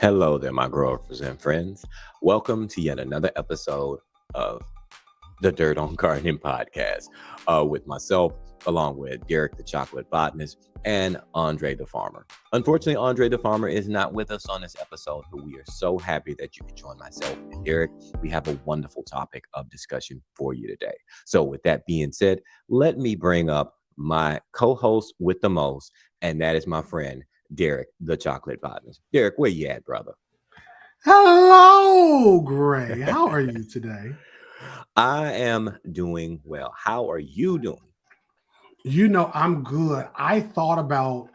Hello there, my growers and friends. Welcome to yet another episode of the Dirt on Gardening podcast with myself, along with Derek the Chocolate Botanist and Andre the Farmer. Unfortunately, Andre the Farmer is not with us on this episode, but we are so happy that you could join myself and Derek. We have a wonderful topic of discussion for you today. So with that being said, let me bring up my co-host with the most, and that is my friend, Derek, the Chocolate Botanist. Derek, where you at, brother? Hello, Gray. How are you today? I am doing well. How are you doing? I'm good. I thought about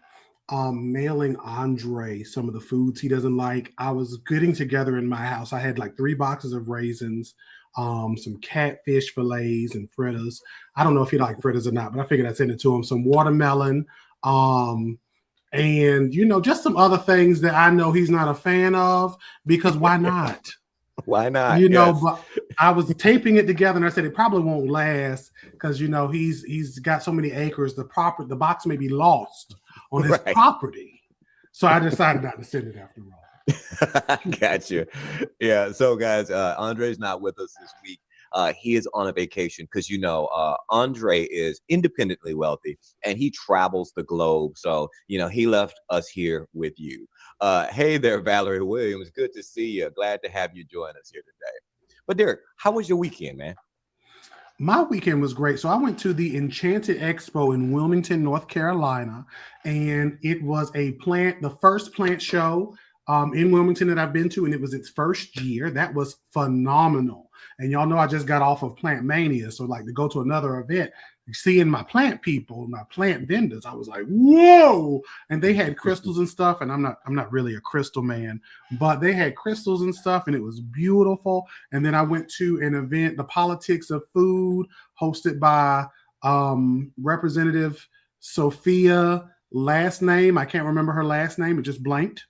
mailing Andre some of the foods he doesn't like. I was getting together in my house. I had like 3 boxes of raisins, some catfish fillets and fritters. I don't know if he liked fritters or not, but I figured I'd send it to him. Some watermelon, and just some other things that I know he's not a fan of, because why not? Why not? Yes. But I was taping it together and I said it probably won't last because he's got so many acres. The box may be lost on his property. So I decided not to send it after all. Gotcha. Yeah. So guys, Andre's not with us this week. He is on a vacation because Andre is independently wealthy and he travels the globe. So he left us here with you. Hey there, Valerie Williams. Good to see you. Glad to have you join us here today. But Derek, how was your weekend, man? My weekend was great. So I went to the Enchanted Expo in Wilmington, North Carolina, and it was the first plant show in Wilmington that I've been to, and it was its first year. That was phenomenal. And y'all know I just got off of Plant Mania, so like to go to another event, seeing my plant people, my plant vendors, I was like, whoa! And they had crystals and stuff, and I'm not really a crystal man, but they had crystals and stuff, and it was beautiful. And then I went to an event, The Politics of Food, hosted by Representative Sophia. Last name, I can't remember her last name. It just blanked.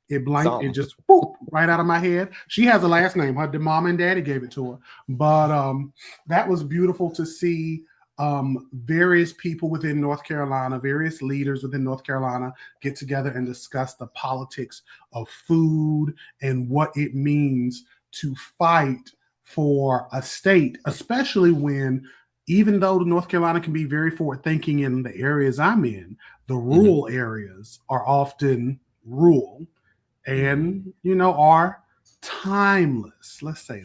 It blanked. It just whoop, right out of my head. She has a last name. Her mom and daddy gave it to her. But that was beautiful to see various people within North Carolina, various leaders within North Carolina get together and discuss the politics of food and what it means to fight for a state, especially when, even though North Carolina can be very forward thinking in the areas I'm in, the rural areas are often rural and are timeless. Let's say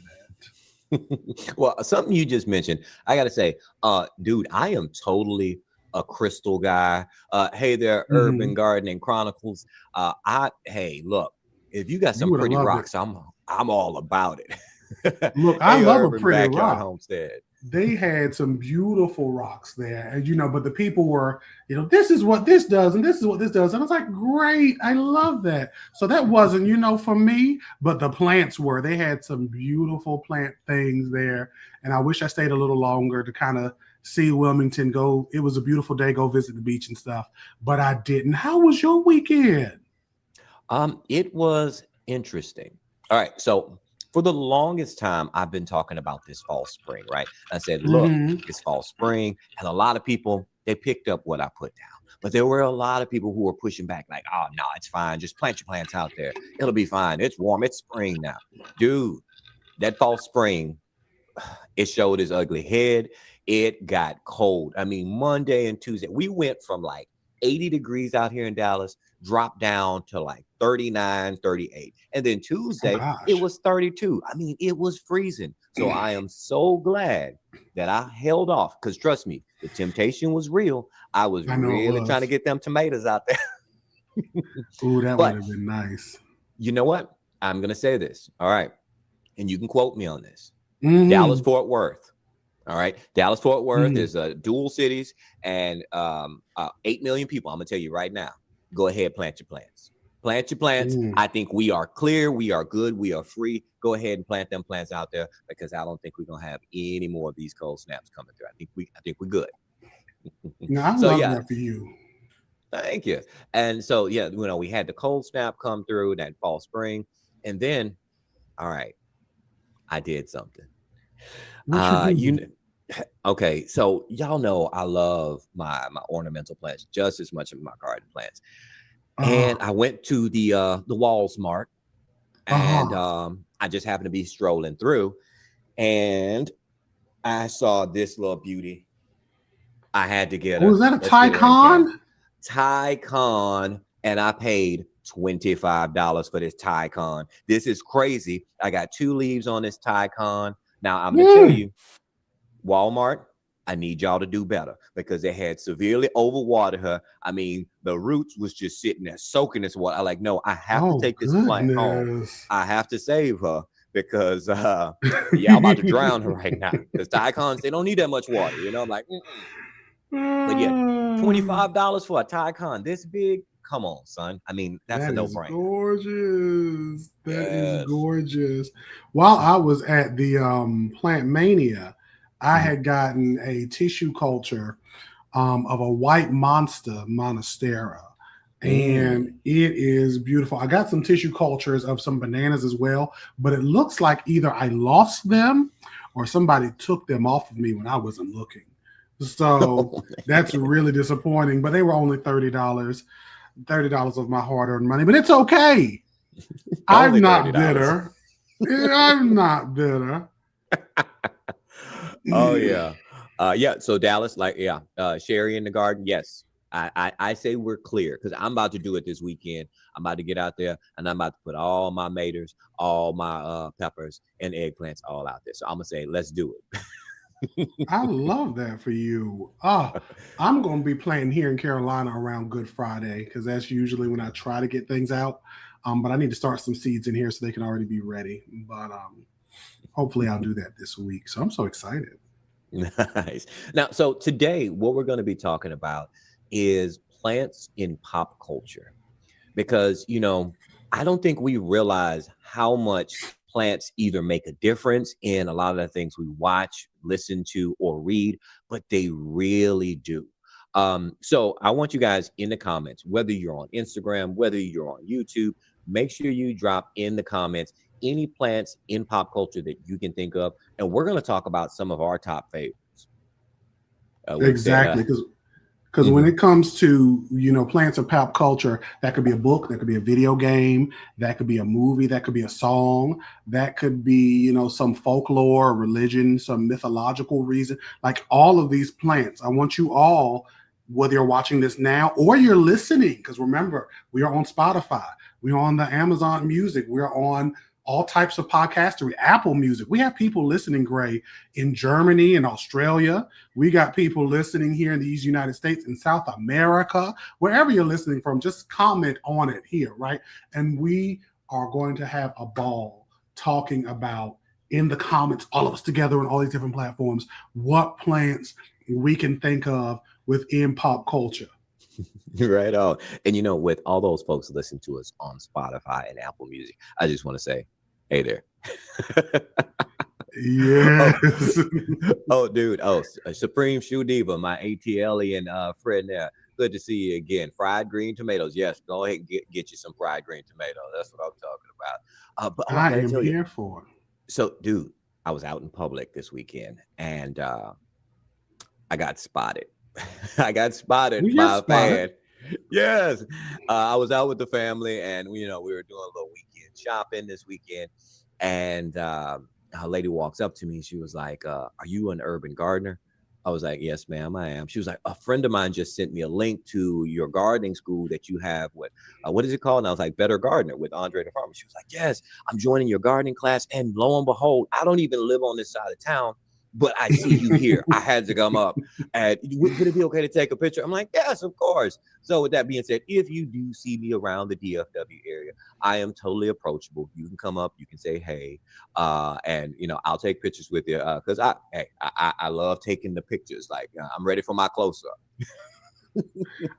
that. Well, something you just mentioned, I gotta say, dude, I am totally a crystal guy. Hey there, Urban Gardening Chronicles. Hey, look, if you got some pretty rocks, I'm all about it. Look, I love a pretty rock. Homestead. They had some beautiful rocks there, and but the people were, this is what this does, and this is what this does, and I was like, great, I love that. So that wasn't, for me, but the plants were. They had some beautiful plant things there, and I wish I stayed a little longer to kind of see Wilmington. It was a beautiful day. Go visit the beach and stuff, but I didn't. How was your weekend? It was interesting. All right, so. For the longest time, I've been talking about this fall spring, right? I said, look, it's fall spring. And a lot of people, they picked up what I put down. But there were a lot of people who were pushing back like, oh, no, it's fine. Just plant your plants out there. It'll be fine. It's warm. It's spring now. Dude, that fall spring, it showed its ugly head. It got cold. I mean, Monday and Tuesday, we went from like 80 degrees out here in Dallas, dropped down to like 39, 38. And then Tuesday, it was 32. I mean, it was freezing. So I am so glad that I held off because trust me, the temptation was real. I was really trying to get them tomatoes out there. Ooh, that would have been nice. You know what? I'm going to say this. All right. And you can quote me on this. Dallas-Fort Worth. All right. Dallas-Fort Worth is dual cities and 8 million people. I'm going to tell you right now, go ahead, plant your plants. Plant your plants. I think we are clear. We are good. We are free. Go ahead and plant them plants out there because I don't think we're going to have any more of these cold snaps coming through. I think we're good. No, I love that for you. Thank you. And so, we had the cold snap come through that fall spring. And then, all right, I did something. Okay, so y'all know I love my ornamental plants just as much as my garden plants. And I went to the Walls Mart And I just happened to be strolling through, and I saw this little beauty. I had to get her. Was that a Tycon? Tycon, and I paid $25 for this Tycon. This is crazy. I got 2 leaves on this Tycon. Now I'm gonna tell you, Walmart, I need y'all to do better, because they had severely overwatered her. I mean, the roots was just sitting there soaking this water. I like, no, I have to take this plant home. I have to save her, because I'm about to drown her right now. Because Tycons, they don't need that much water, you know. I'm like, but yeah, $25 for a Tycon this big. Come on, son. I mean, that's a no-brainer. Gorgeous. That is gorgeous. While I was at the Plant Mania, I had gotten a tissue culture of a white monstera, and it is beautiful. I got some tissue cultures of some bananas as well, but it looks like either I lost them or somebody took them off of me when I wasn't looking. So that's really disappointing, but they were only $30 of my hard-earned money, but it's okay. I'm not bitter. I'm not bitter. Oh yeah. So Dallas, Sherry in the garden. Yes, I say we're clear, because I'm about to do it this weekend. I'm about to get out there, and I'm about to put all my maters, all my peppers and eggplants all out there. So I'm gonna say, let's do it. I love that for you. I'm going to be playing here in Carolina around Good Friday, because that's usually when I try to get things out. But I need to start some seeds in here so they can already be ready. But hopefully I'll do that this week. So I'm so excited. Nice. Now, so today what we're going to be talking about is plants in pop culture, because, I don't think we realize how much plants either make a difference in a lot of the things we watch, listen to, or read, but they really do. So I want you guys in the comments, whether you're on Instagram, whether you're on YouTube, make sure you drop in the comments any plants in pop culture that you can think of, and we're going to talk about some of our top favorites. Exactly, because when it comes to plants of pop culture, that could be a book, that could be a video game, that could be a movie, that could be a song, that could be some folklore, religion, some mythological reason. Like all of these plants, I want you all, whether you're watching this now or you're listening, because remember, we are on Spotify, we're on the Amazon Music, we're on all types of podcastery, Apple Music. We have people listening, Gray, in Germany and Australia. We got people listening here in these United States, in South America, wherever you're listening from, just comment on it here, right? And we are going to have a ball talking about, in the comments, all of us together on all these different platforms, what plants we can think of within pop culture. Right on. And with all those folks listening to us on Spotify and Apple Music, I just want to say, hey there. Yes. Dude. Supreme Shoe Diva, my ATLian friend there. Good to see you again. Fried green tomatoes. Yes, go ahead and get you some fried green tomatoes. That's what I'm talking about. But I am here for it. So, dude, I was out in public this weekend, and I got spotted. I got spotted by a fan. Yes. I was out with the family, and we were doing a little weekend shopping this weekend, and a lady walks up to me. She was like, are you an urban gardener? I was like, yes, ma'am, I am. She was like, a friend of mine just sent me a link to your gardening school that you have with, what is it called? And I was like, Better Gardener with Audrey the Farmer. She was like, yes, I'm joining your gardening class. And lo and behold, I don't even live on this side of town, but I see you here. I had to come up. And would it be okay to take a picture? I'm like, yes, of course. So with that being said, if you do see me around the DFW area, I am totally approachable. You can come up, you can say hey, and I'll take pictures with you, because I love taking the pictures. Like I'm ready for my close-up.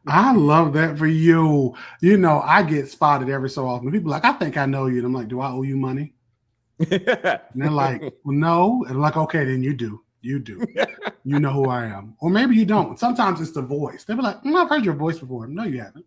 I love that for you. I get spotted every so often. People are like, I think I know you. And I'm like, do I owe you money? And they're like, well, no. And I'm like, okay, then you do. You know who I am. Or maybe you don't. Sometimes it's the voice. They'll be like, I've heard your voice before. No, you haven't.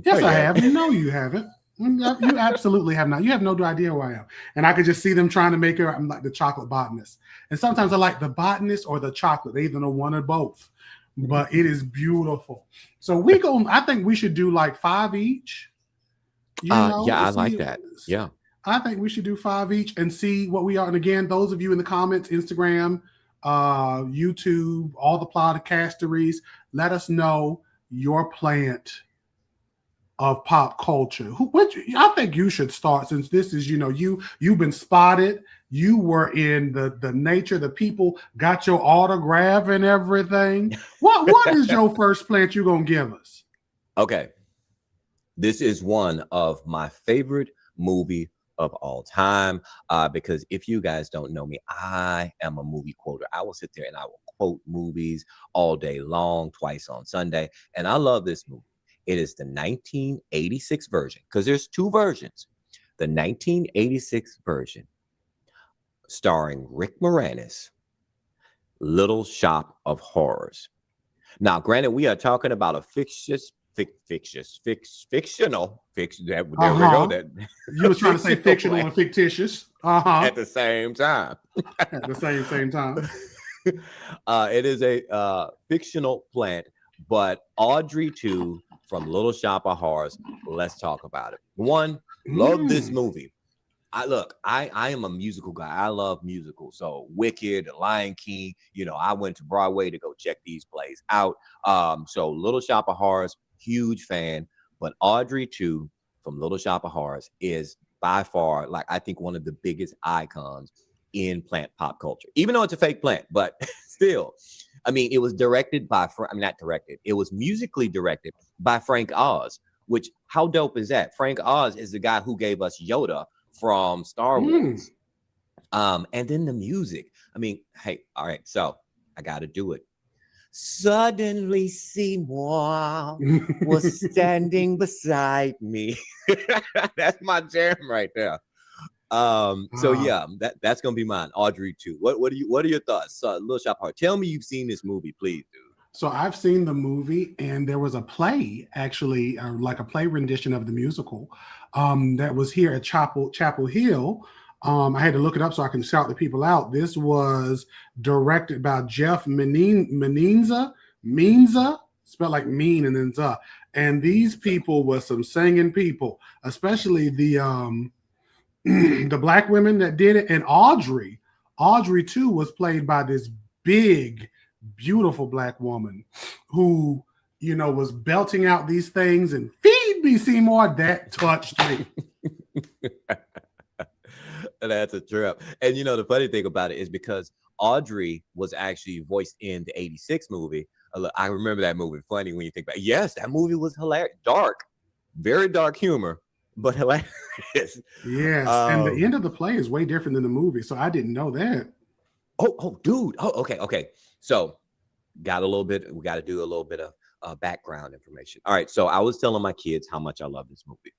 Yes, I have. No, you haven't. You absolutely have not. You have no idea who I am. And I could just see them trying to make her, I'm like the chocolate botanist. And sometimes I like the botanist or the chocolate. They either know one or both. But it is beautiful. So I think we should do like 5 each. I like that. Yeah. I think we should do 5 each and see what we are. And again, those of you in the comments, Instagram, YouTube, all the podcasteries, let us know your plant of pop culture. I think you should start, since this is, you've been spotted. You were in the nature. The people got your autograph and everything. What is your first plant you're gonna give us? Okay, this is one of my favorite movie of all time, because if you guys don't know me, I am a movie quoter. I will sit there and I will quote movies all day long, twice on Sunday, and I love this movie. It is the 1986 version, because there's 2 versions. The 1986 version, starring Rick Moranis, Little Shop of Horrors. Now, granted, we are talking about a fictional. There we go. That you were trying to say fictional and fictitious at the same time. At the same time. It is a fictional plant, but Audrey II from Little Shop of Horrors. Let's talk about it. One, love this movie. I am a musical guy. I love musicals. So Wicked, Lion King, I went to Broadway to go check these plays out. So Little Shop of Horrors, huge fan. But Audrey II from Little Shop of Horrors is by far, I think, one of the biggest icons in plant pop culture, even though it's a fake plant, but still. I mean, it was directed by, it was musically directed by Frank Oz, which, how dope is that? Frank Oz is the guy who gave us Yoda from Star Wars. And then the music. I mean, hey, all right, so I got to do it. Suddenly Seymour was standing beside me. That's my jam right there. So yeah, that's gonna be mine. Audrey II. What are your thoughts? Little Shop of Horrors. Tell me you've seen this movie, please, dude. So I've seen the movie, and there was a play, actually, like a play rendition of the musical, that was here at Chapel Hill. I had to look it up so I can shout the people out. This was directed by Jeff Menenza, spelled like mean and then za. And these people were some singing people, especially the the black women that did it. And Audrey II was played by this big, beautiful black woman who, was belting out these things and feed me, Seymour. That touched me. That's a trip. And the funny thing about it is, because Audrey was actually voiced in the 86 movie. I remember that movie. Funny when you think about it. Yes, that movie was hilarious. Dark, very dark humor, but hilarious. Yes. And the end of the play is way different than the movie. So I didn't know that. Oh, dude. Oh, okay. So we got to do a little bit of background information. All right. So I was telling my kids how much I love this movie.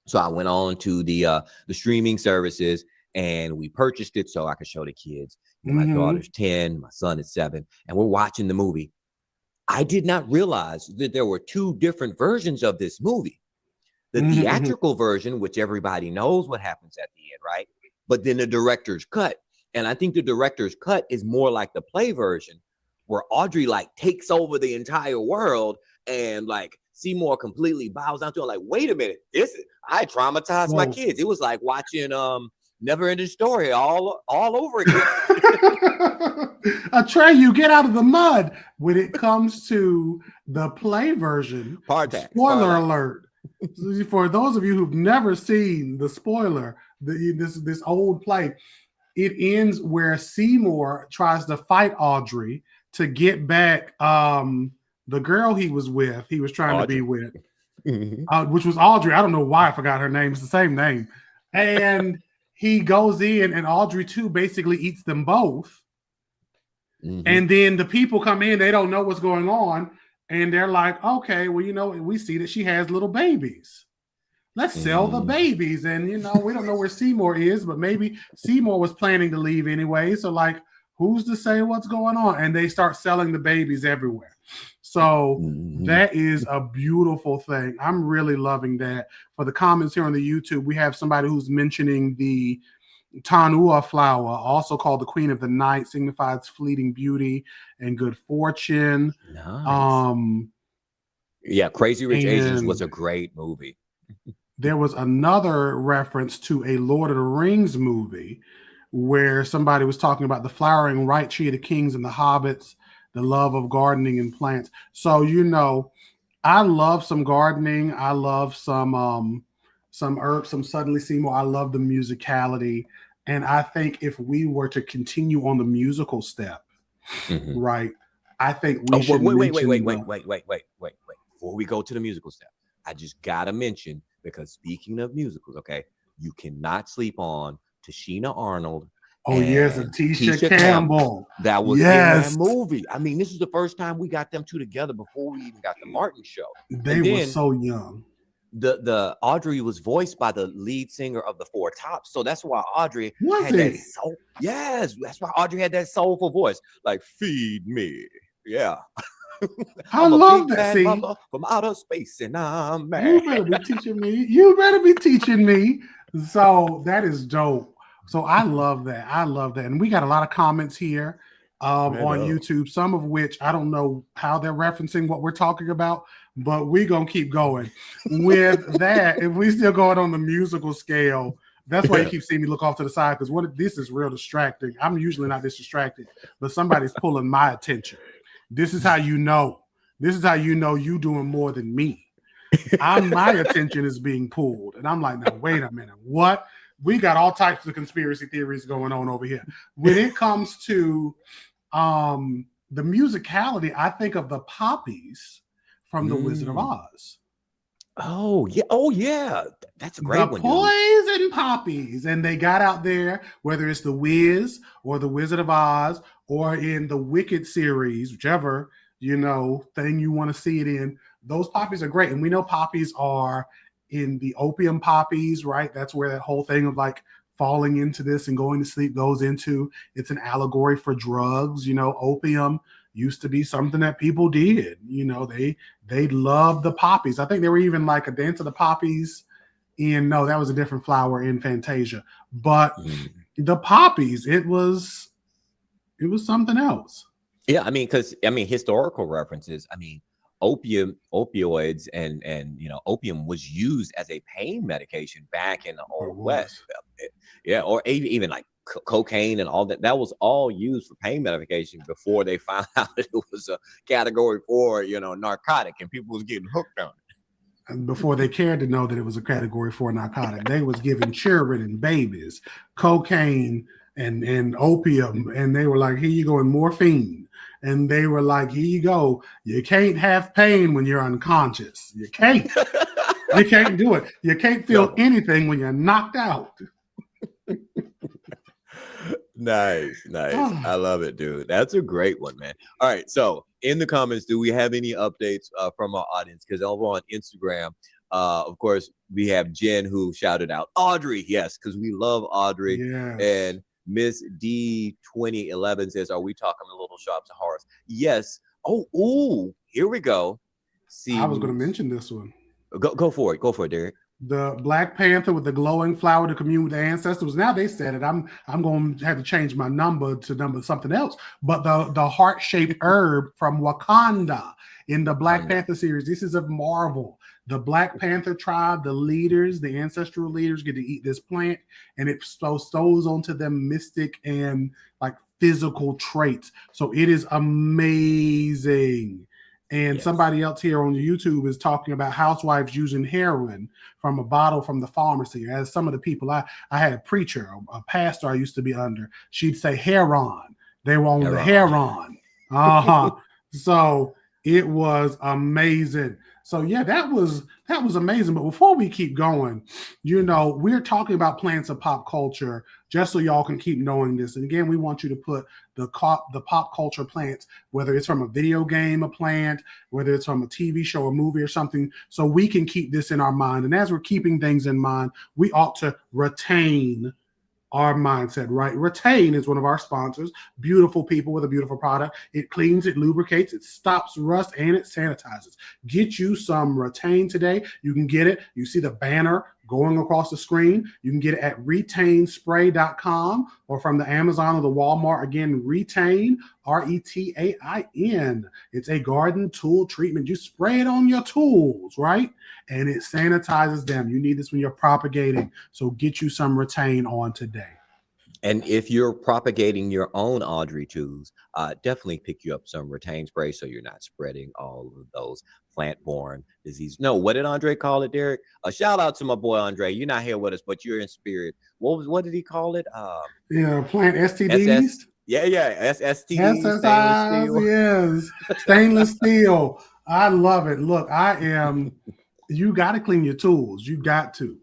So I went on to the streaming services, and we purchased it so I could show the kids. My daughter's 10, my son is 7, and we're watching the movie. I did not realize that there were 2 different versions of this movie. The theatrical version, which everybody knows what happens at the end, right? But then the director's cut. And I think the director's cut is more like the play version, where Audrey takes over the entire world, and Seymour completely bows down to her. Wait a minute, I traumatized my kids. It was like watching Never Ending Story all over again. Atreyu, get out of the mud. When it comes to the play version, spoiler alert. For those of you who've never seen the spoiler, this old play, it ends where Seymour tries to fight Audrey to get back the girl he was trying to be with, which was Audrey. I don't know why I forgot her name. It's the same name. And he goes in, and Audrey II basically eats them both. And then the people come in, they don't know what's going on. And they're like, okay, well, we see that she has little babies. Let's sell the babies. And, we don't know where Seymour is, but maybe Seymour was planning to leave anyway. So who's to say what's going on? And they start selling the babies everywhere. So that is a beautiful thing. I'm really loving that. For the comments here on the YouTube, we have somebody who's mentioning the Tanua flower, also called the Queen of the Night, signifies fleeting beauty and good fortune. Nice. Yeah, Crazy Rich Asians was a great movie. there was another reference to a Lord of the Rings movie where somebody was talking about the flowering right tree of the kings and the hobbits, the love of gardening and plants. So, I love some gardening. I love some herbs, some Suddenly Seymour. I love the musicality. And I think if we were to continue on the musical step, right, I think we should wait. Before we go to the musical step, I just got to mention, because speaking of musicals, okay, you cannot sleep on Tashina Arnold. Oh, yes, and Tisha Campbell. That was in that movie. I mean, this is the first time we got them two together before we even got the Martin show. They were so young. The Audrey was voiced by the lead singer of the Four Tops, so that's why Audrey that's why Audrey had that soulful voice, like "Feed me." Yeah. I love that. See, from outer space, and I'm mad. You better be teaching me. You better be teaching me. So that is dope. So I love that. And we got a lot of comments here on YouTube, some of which I don't know how they're referencing what we're talking about, but we're going to keep going with that. If we still going on the musical scale, that's why you keep seeing me look off to the side, because this is real distracting. I'm usually not this distracted, but somebody's pulling my attention. This is how you know. This is how you know you doing more than me. My attention is being pulled. And I'm like, now, wait a minute. What? We got all types of conspiracy theories going on over here. When it comes to the musicality, I think of the poppies from The Wizard of Oz. Oh yeah. That's a great one. The poison poppies. And they got out there, whether it's The Wiz or The Wizard of Oz or in the Wicked series, whichever, thing you want to see it in. Those poppies are great. And we know poppies are in the opium poppies, right? That's where that whole thing of like falling into this and going to sleep goes into. It's an allegory for drugs. Opium used to be something that people did. They loved the poppies. I think there were even like a Dance of the Poppies no, that was a different flower in Fantasia. But the poppies, it was something else. Yeah, because historical references, opioids and opium was used as a pain medication back in the Old West. Yeah, or even like cocaine and all that. That was all used for pain medication before they found out that it was a category 4, narcotic, and people was getting hooked on it. And before they cared to know that it was a category 4 narcotic, they was giving children and babies cocaine and opium, and they were like, here you go, and morphine. And they were like, here you go. You can't have pain when you're unconscious. You can't. You can't do it. You can't feel anything when you're knocked out. Nice. I love it, dude. That's a great one, man. All right. So in the comments, do we have any updates from our audience? Because over on Instagram, of course, we have Jen who shouted out Audrey. Yes, because we love Audrey. Yes. And Miss D 2011 says, "Are we talking a Little Shops of Horrors?" Yes. Oh, here we go. See, I was going to mention this one. Go for it. Go for it, Derek. The Black Panther with the glowing flower to commune with the ancestors. Now they said it. I'm going to have to change my number to number something else. But the heart-shaped herb from Wakanda in the Black Panther series. This is a marvel. The Black Panther tribe, the leaders, the ancestral leaders get to eat this plant, and it bestows onto them mystic and like physical traits. So it is amazing. And somebody else here on YouTube is talking about housewives using heroin from a bottle from the pharmacy. As some of the people, I had a preacher, a pastor I used to be under, she'd say heron. They were on the heron. So it was amazing. So yeah, that was amazing. But before we keep going, we're talking about plants of pop culture just so y'all can keep knowing this. And again, we want you to put the pop culture plants, whether it's from a video game, a plant, whether it's from a TV show, a movie or something, so we can keep this in our mind. And as we're keeping things in mind, we ought to retain our mindset, right? Retain is one of our sponsors. Beautiful people with a beautiful product. It cleans, it lubricates, it stops rust, and it sanitizes. Get you some Retain today. You can get it. You see the banner going across the screen. You can get it at retainspray.com or from the Amazon or the Walmart. Again, Retain, Retain. It's a garden tool treatment. You spray it on your tools, right? And it sanitizes them. You need this when you're propagating. So get you some Retain on today. And if you're propagating your own Audrey IIs, definitely pick you up some Retain spray so you're not spreading all of those plant-borne diseases. No, what did Andre call it, Derek? A shout out to my boy Andre. You're not here with us, but you're in spirit. What did he call it? Plant STDs. STDs, stainless steel. Yes, stainless steel. I love it. Look, you got to clean your tools. You got to.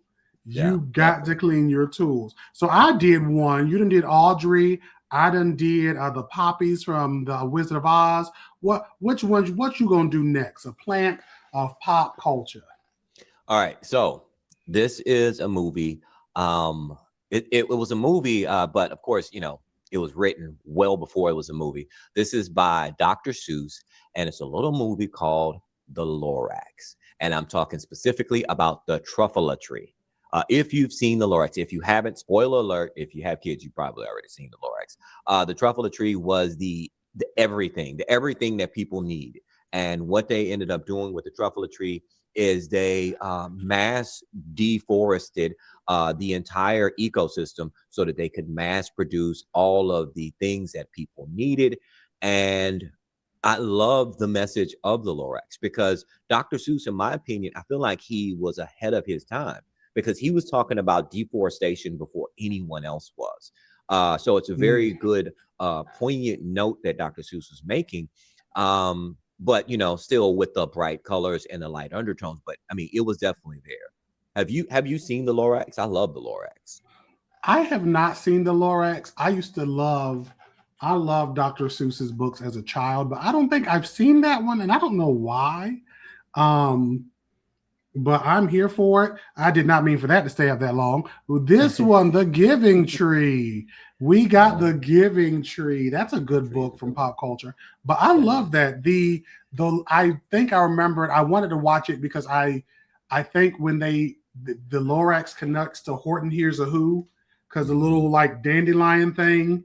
You got to clean your tools. So I did one. You done did Audrey. I done did the poppies from the Wizard of Oz. What you gonna do next? A plant of pop culture. All right. So this is a movie. It was a movie, but of course, it was written well before it was a movie. This is by Dr. Seuss, and it's a little movie called The Lorax. And I'm talking specifically about the truffula tree. If you've seen the Lorax, if you haven't, spoiler alert, if you have kids, you probably already seen the Lorax. The truffula tree was the everything that people need. And what they ended up doing with the truffula tree is they mass deforested the entire ecosystem so that they could mass produce all of the things that people needed. And I love the message of the Lorax because Dr. Seuss, in my opinion, I feel like he was ahead of his time, because he was talking about deforestation before anyone else was. So it's a very good, poignant note that Dr. Seuss was making. But, still with the bright colors and the light undertones. But I mean, it was definitely there. Have you seen the Lorax? I love the Lorax. I have not seen the Lorax. I love Dr. Seuss's books as a child, but I don't think I've seen that one, and I don't know why. But I'm here for it. I did not mean for that to stay up that long. This one, The Giving Tree. We got The Giving Tree. That's a good book from pop culture. But I love that. I think I remember it. I wanted to watch it because I think when the Lorax connects to Horton Hears a Who, because the little like dandelion thing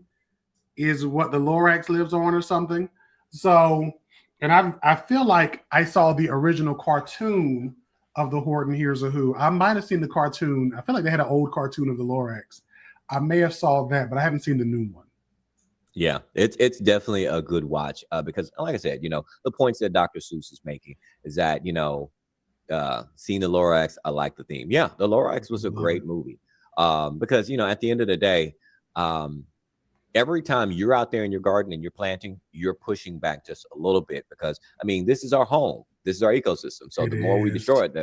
is what the Lorax lives on or something. So, and I feel like I saw the original cartoon of the Horton Hears a Who. I might have seen the cartoon. I feel like they had an old cartoon of the Lorax. I may have saw that, but I haven't seen the new one. Yeah, it's definitely a good watch because, like I said, the points that Dr. Seuss is making is that, seeing the Lorax, I like the theme. Yeah, the Lorax was a great movie because, at the end of the day, every time you're out there in your garden and you're planting, you're pushing back just a little bit because, I mean, this is our home. This is our ecosystem. So the more we destroy it,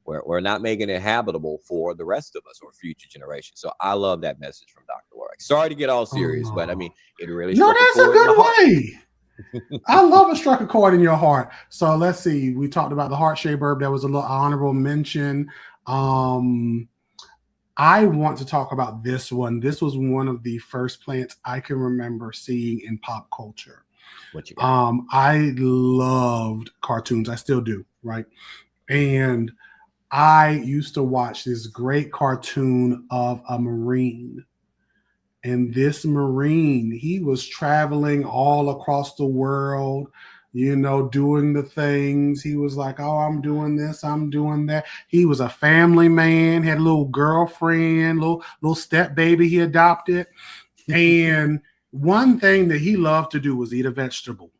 we're not making it habitable for the rest of us or future generations. So I love that message from Dr. Lorax. Sorry to get all serious, but I mean, it really that's a good way. I love a struck a chord in your heart. So let's see. We talked about the heart-shaped herb. That was a little honorable mention. I want to talk about this one. This was one of the first plants I can remember seeing in pop culture. What you got? I loved cartoons. I still do, right? And I used to watch this great cartoon of a Marine. And this Marine, he was traveling all across the world, doing the things. He was like, oh, I'm doing this, I'm doing that. He was a family man, had a little girlfriend, little step baby he adopted. And one thing that he loved to do was eat a vegetable.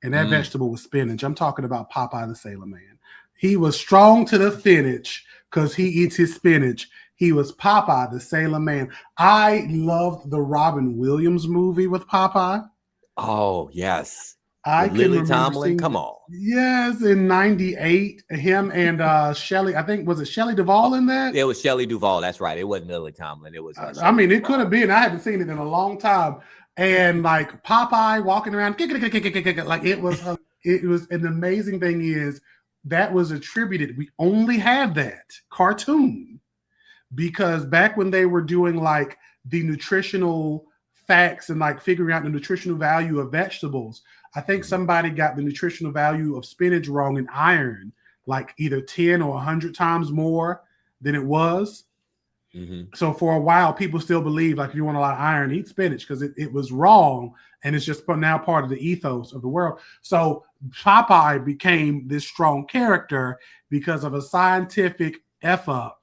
And that vegetable was spinach. I'm talking about Popeye the Sailor Man. He was strong to the finish because he eats his spinach. He was Popeye the Sailor Man. I loved the Robin Williams movie with Popeye. Oh, yes. Lily Tomlin, come on. Yes, in 98, him and Shelley, I think, was it Shelley Duvall in that? It was Shelley Duvall, that's right. It wasn't Lily Tomlin. It was it could have been. I haven't seen it in a long time. And like Popeye walking around, like it was an amazing thing is that was attributed. We only have that cartoon because back when they were doing like the nutritional facts and like figuring out the nutritional value of vegetables, I think somebody got the nutritional value of spinach wrong in iron, like either 10 or 100 times more than it was. Mm-hmm. So for a while, people still believe like if you want a lot of iron, eat spinach because it was wrong, and it's just now part of the ethos of the world. So Popeye became this strong character because of a scientific F up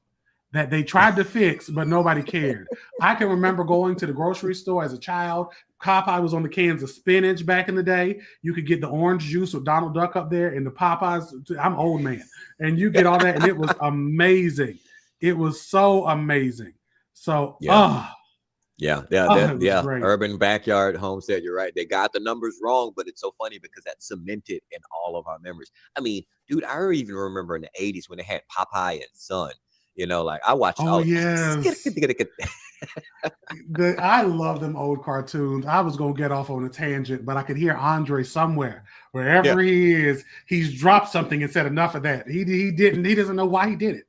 that they tried to fix, but nobody cared. I can remember going to the grocery store as a child. Popeye was on the cans of spinach back in the day. You could get the orange juice with Donald Duck up there, and the Popeyes. I'm old man, and you get all that, and it was amazing. It was so amazing. So, Yeah. it was great. Urban backyard homestead. You're right. They got the numbers wrong, but it's so funny because that's cemented in all of our memories. I mean, dude, I even remember in the 80s when they had Popeye and Son. You know, like I watched. Oh yes. I love them old cartoons. I was gonna get off on a tangent, but I could hear Andre somewhere, wherever he is. He's dropped something and said enough of that. He didn't. He doesn't know why he did it.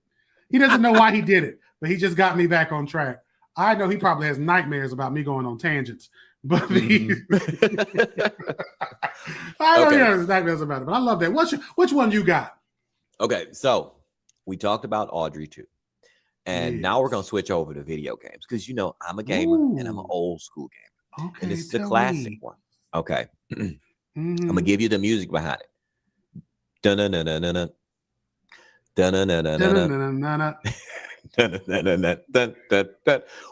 He doesn't know why he did it, but he just got me back on track. I know he probably has nightmares about me going on tangents, but I know he has nightmares about it. But I love that. Which one you got? Okay, so we talked about Audrey II. And now we're going to switch over to video games because, you know, I'm a gamer and I'm an old school gamer. Okay. And this is a classic one. Okay. I'm going to give you the music behind it. Dun-dun-dun-dun-dun. Dun-dun-dun-dun-dun.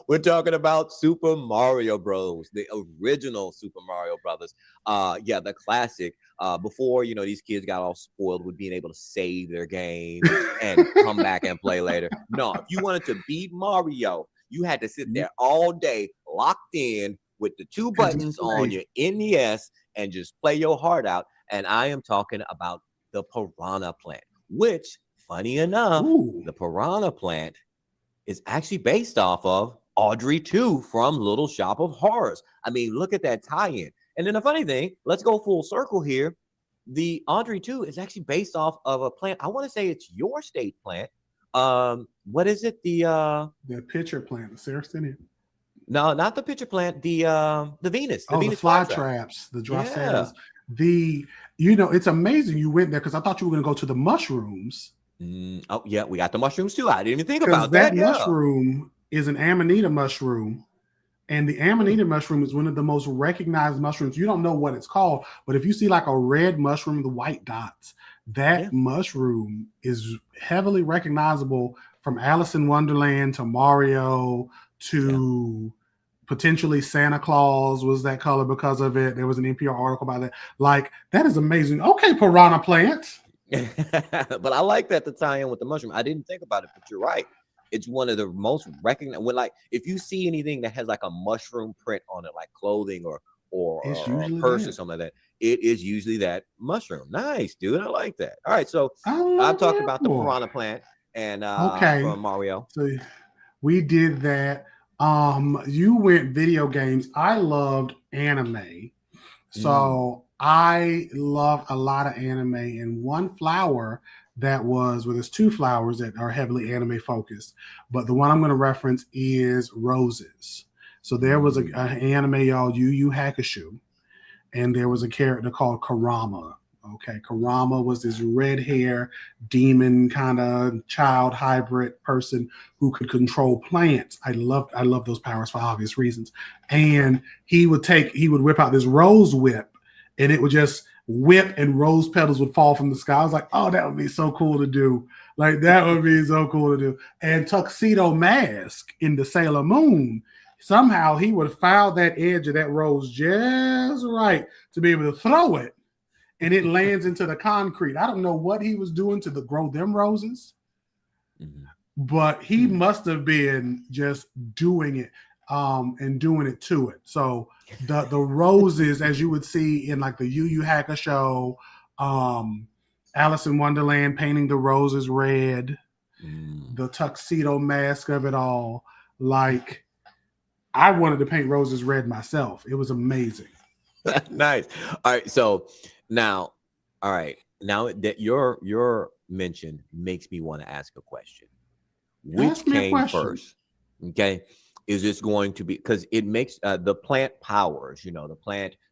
We're talking about Super Mario Bros, the original Super Mario Brothers. The classic. Before, you know, these kids got all spoiled with being able to save their game and come back and play later. No, if you wanted to beat Mario, you had to sit there all day locked in with the two buttons on your NES and just play your heart out. And I am talking about the Piranha Plant, which, funny enough, the Piranha Plant is actually based off of Audrey II from Little Shop of Horrors. I mean, look at that tie-in. And then the funny thing, let's go full circle here. The Audrey II is actually based off of a plant. I want to say it's your state plant. What is it? The pitcher plant, the Saracenia. No, not the pitcher plant. The Venus. The Venus the fly traps, the Drosetas. It's amazing you went there because I thought you were going to go to the mushrooms. We got the mushrooms too. I didn't even think about that. That mushroom is an Amanita mushroom. And the Amanita mushroom is one of the most recognized mushrooms. You don't know what it's called, but if you see like a red mushroom with the white dots, that mushroom is heavily recognizable from Alice in Wonderland to Mario to potentially Santa Claus was that color because of it. There was an NPR article about that. Like, that is amazing. Okay, Piranha Plant. But I like that to tie in with the mushroom. I didn't think about it, but you're right. It's one of the most recognized. When if you see anything that has like a mushroom print on it, like clothing or a purse or something like that, it is usually that mushroom. Nice, dude. I like that. All right, so I've talked about the Piranha Plant and from Mario. So we did that. You went video games. I loved anime, so I love a lot of anime. And one flower there's two flowers that are heavily anime focused, but the one I'm going to reference is roses. So there was an anime called Yu Yu Hakusho, and there was a character called Kurama. Okay, Kurama was this red hair demon kind of child hybrid person who could control plants. I love those powers for obvious reasons. And he would whip out this rose whip, and it would just whip and rose petals would fall from the sky. I was like, oh, that would be so cool to do. Like, that would be so cool to do. And Tuxedo Mask in the Sailor Moon, somehow he would file that edge of that rose just right to be able to throw it, and it lands into the concrete. I don't know what he was doing to grow them roses, but he must have been just doing it. And doing it to it. So the roses, as you would see in like the Yu Yu Hakusho, Alice in Wonderland painting the roses red, the Tuxedo Mask of it all. Like, I wanted to paint roses red myself. It was amazing. Nice. All right. So now that your mention makes me want to ask a question. Which came first? Okay. Is this going to be, because it makes the plant powers, the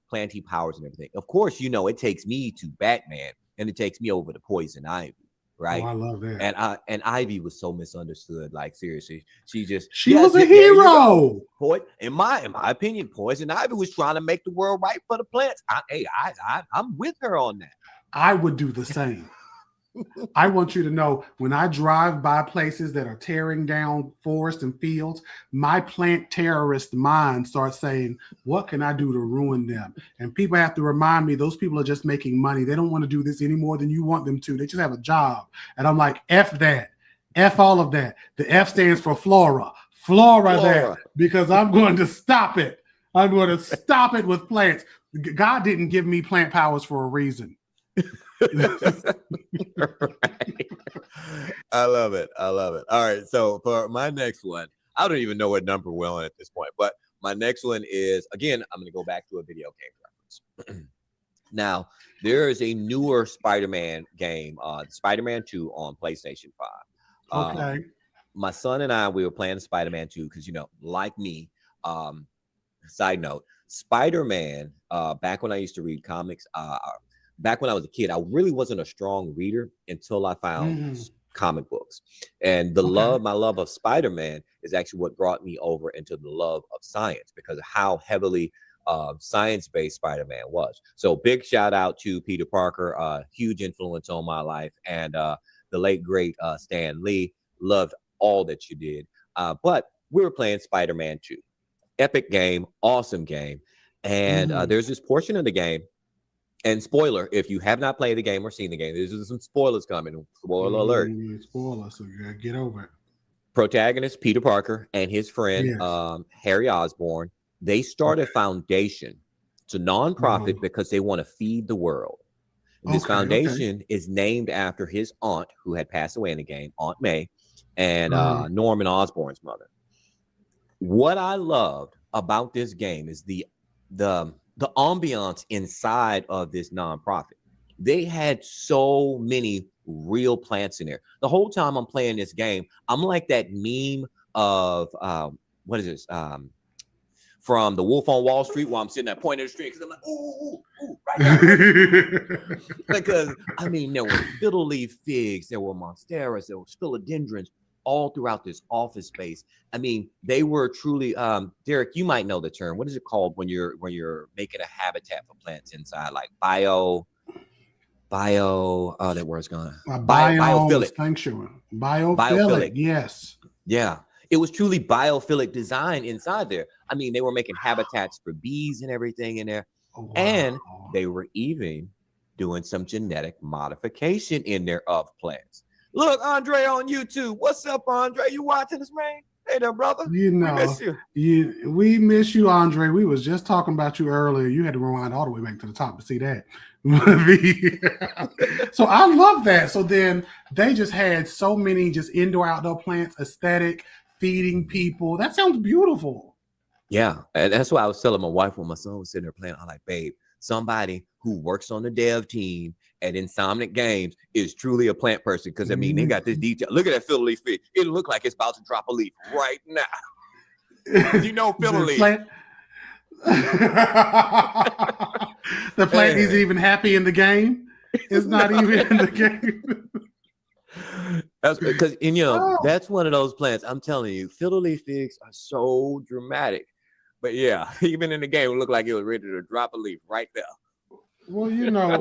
planty powers and everything. Of course, it takes me to Batman and it takes me over to Poison Ivy, right? Oh, I love that. And Ivy was so misunderstood. Like seriously, She was a hero. In my opinion, Poison Ivy was trying to make the world right for the plants. I'm with her on that. I would do the same. I want you to know, when I drive by places that are tearing down forests and fields, my plant terrorist mind starts saying, what can I do to ruin them? And people have to remind me, those people are just making money. They don't want to do this any more than you want them to. They just have a job. And I'm like, F that. F all of that. The F stands for flora. Flora there, because I'm going to stop it. I'm going to stop it with plants. God didn't give me plant powers for a reason. Right. I love it. All right, so for my next one, I don't even know what number we're on at this point, but my next one is, again, I'm going to go back to a video game reference. Now, there is a newer Spider-Man game, Spider-Man 2 on PlayStation 5. Okay. My son and I, we were playing Spider-Man 2 because, like me, side note, Spider-Man, back when I used to read comics, back when I was a kid, I really wasn't a strong reader until I found comic books. And my love of Spider-Man is actually what brought me over into the love of science, because of how heavily science-based Spider-Man was. So big shout out to Peter Parker, huge influence on my life, and the late, great Stan Lee. Loved all that you did. But we were playing Spider-Man 2. Epic game, awesome game. And there's this portion of the game, and spoiler, if you have not played the game or seen the game, there's some spoilers coming. Spoiler alert. Spoiler, so you gotta get over it. Protagonist Peter Parker and his friend Harry Osborn, they start a foundation. It's a nonprofit because they want to feed the world. This foundation is named after his aunt, who had passed away in the game, Aunt May, and Norman Osborn's mother. What I loved about this game is the ambiance inside of this nonprofit. They had so many real plants in there. The whole time I'm playing this game, I'm like that meme of what is this? From The Wolf on Wall Street, while I'm sitting there pointing at the street, because I'm like, ooh, right now. Because there were fiddle leaf figs, there were monsteras, there were philodendrons, all throughout this office space. They were truly, Derek, you might know the term. What is it called when you're making a habitat for plants inside, like that word's gone. Biophilic. Biophilic, yes. Yeah. It was truly biophilic design inside there. They were making habitats for bees and everything in there. Oh, wow. And they were even doing some genetic modification in there of plants. Look, Andre on YouTube. What's up, Andre? You watching this, man? Hey there, brother. We miss you. We miss you, Andre. We was just talking about you earlier. You had to rewind all the way back to the top to see that. So I love that. So then they just had so many just indoor, outdoor plants, aesthetic, feeding people. That sounds beautiful. Yeah, and that's why I was telling my wife when my son was sitting there playing. I'm like, babe, somebody who works on the dev team at Insomniac Games is truly a plant person, because they got this detail. Look at that fiddle leaf fig. It look like it's about to drop a leaf right now. Fiddle leaf. The plant isn't even happy in the game. It's not even in the game. That's because that's one of those plants. I'm telling you, fiddle leaf figs are so dramatic. But yeah, even in the game, it looked like it was ready to drop a leaf right there. Well,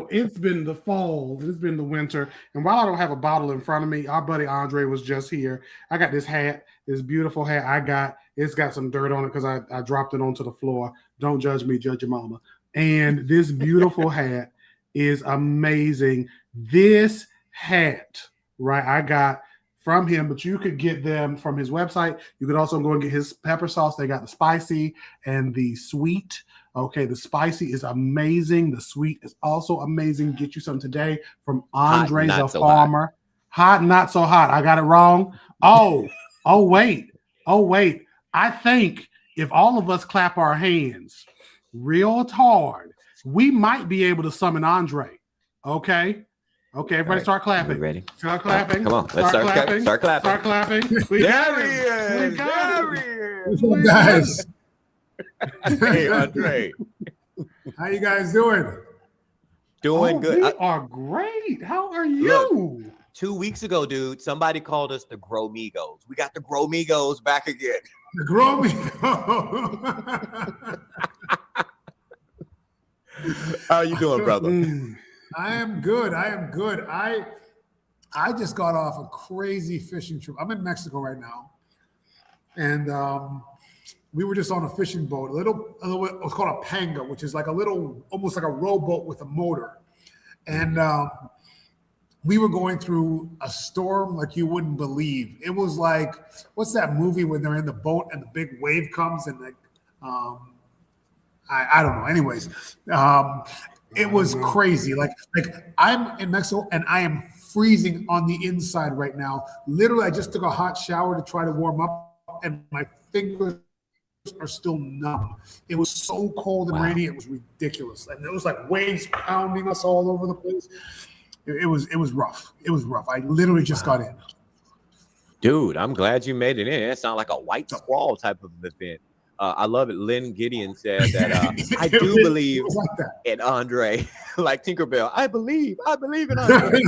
it's been the fall, it's been the winter, and while I don't have a bottle in front of me, our buddy Andre was just here. I got this hat, this beautiful hat it's got some dirt on it because I dropped it onto the floor. Don't judge me, judge your mama. And this beautiful hat is amazing. This hat, right, I got from him, but you could get them from his website. You could also go and get his pepper sauce. They got the spicy and the sweet. Okay, the spicy is amazing. The sweet is also amazing. Get you some today from Andre the Farmer. Hot, not so hot. I got it wrong. Oh, wait. I think if all of us clap our hands real hard, we might be able to summon Andre. Okay, everybody start clapping. Ready? Start clapping. Come on, let's start clapping. Start clapping. There he is. Guys. Hey, Andre. How you guys doing? Doing good. We are great. How are you? 2 weeks ago, dude, somebody called us the Gromigos. We got the Gromigos back again. The Gromigos. How you doing, brother? I am good. I just got off a crazy fishing trip. I'm in Mexico right now, and we were just on a fishing boat. It was called a panga, which is like a little, almost like a rowboat with a motor, and we were going through a storm like you wouldn't believe. It was like, what's that movie when they're in the boat and the big wave comes and like, I don't know. Anyways, it was crazy. Like I'm in Mexico and I am freezing on the inside right now. Literally, I just took a hot shower to try to warm up, and my fingers are still numb. It was so cold and rainy. It was ridiculous, and there was like waves pounding us all over the place. It was rough. It was rough. I literally just got in. Dude, I'm glad you made it in. It sounds like a white squall type of event. I love it. Lynn Gideon said that I do believe in Andre, like Tinkerbell. I believe in Andre.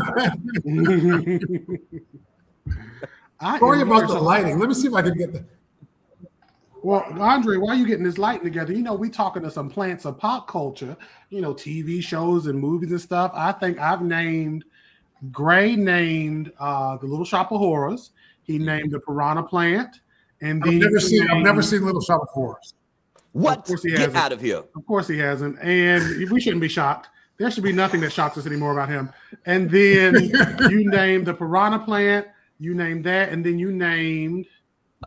Sorry about the lighting. Let me see if I can get the. Well, Andre, why are you getting this lighting together? You know, we talking to some plants of pop culture, you know, TV shows and movies and stuff. I think I've named, Gray named The Little Shop of Horrors. He named the piranha plant. And then I've never seen Little Shop of Horrors. What? Of course he hasn't. Get out of here. Of course he hasn't. And we shouldn't be shocked. There should be nothing that shocks us anymore about him. And then you named the piranha plant. You named that. And then you named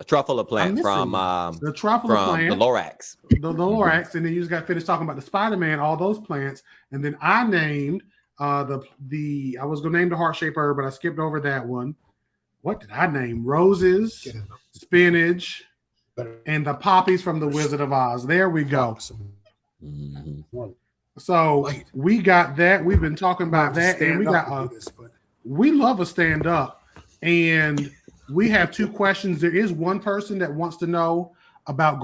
a truffle plant from the truffle plant, the Lorax. The Lorax. And then you just got finished talking about the Spider-Man, all those plants. And then I named I was gonna name the heart-shaped herb, but I skipped over that one. What did I name? Roses, spinach, and the poppies from the Wizard of Oz. There we go. So we got that. We've been talking about that, and we got we love a stand up, and we have two questions. There is one person that wants to know about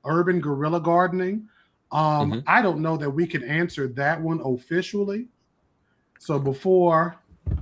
urban guerrilla gardening. I don't know that we can answer that one officially. So before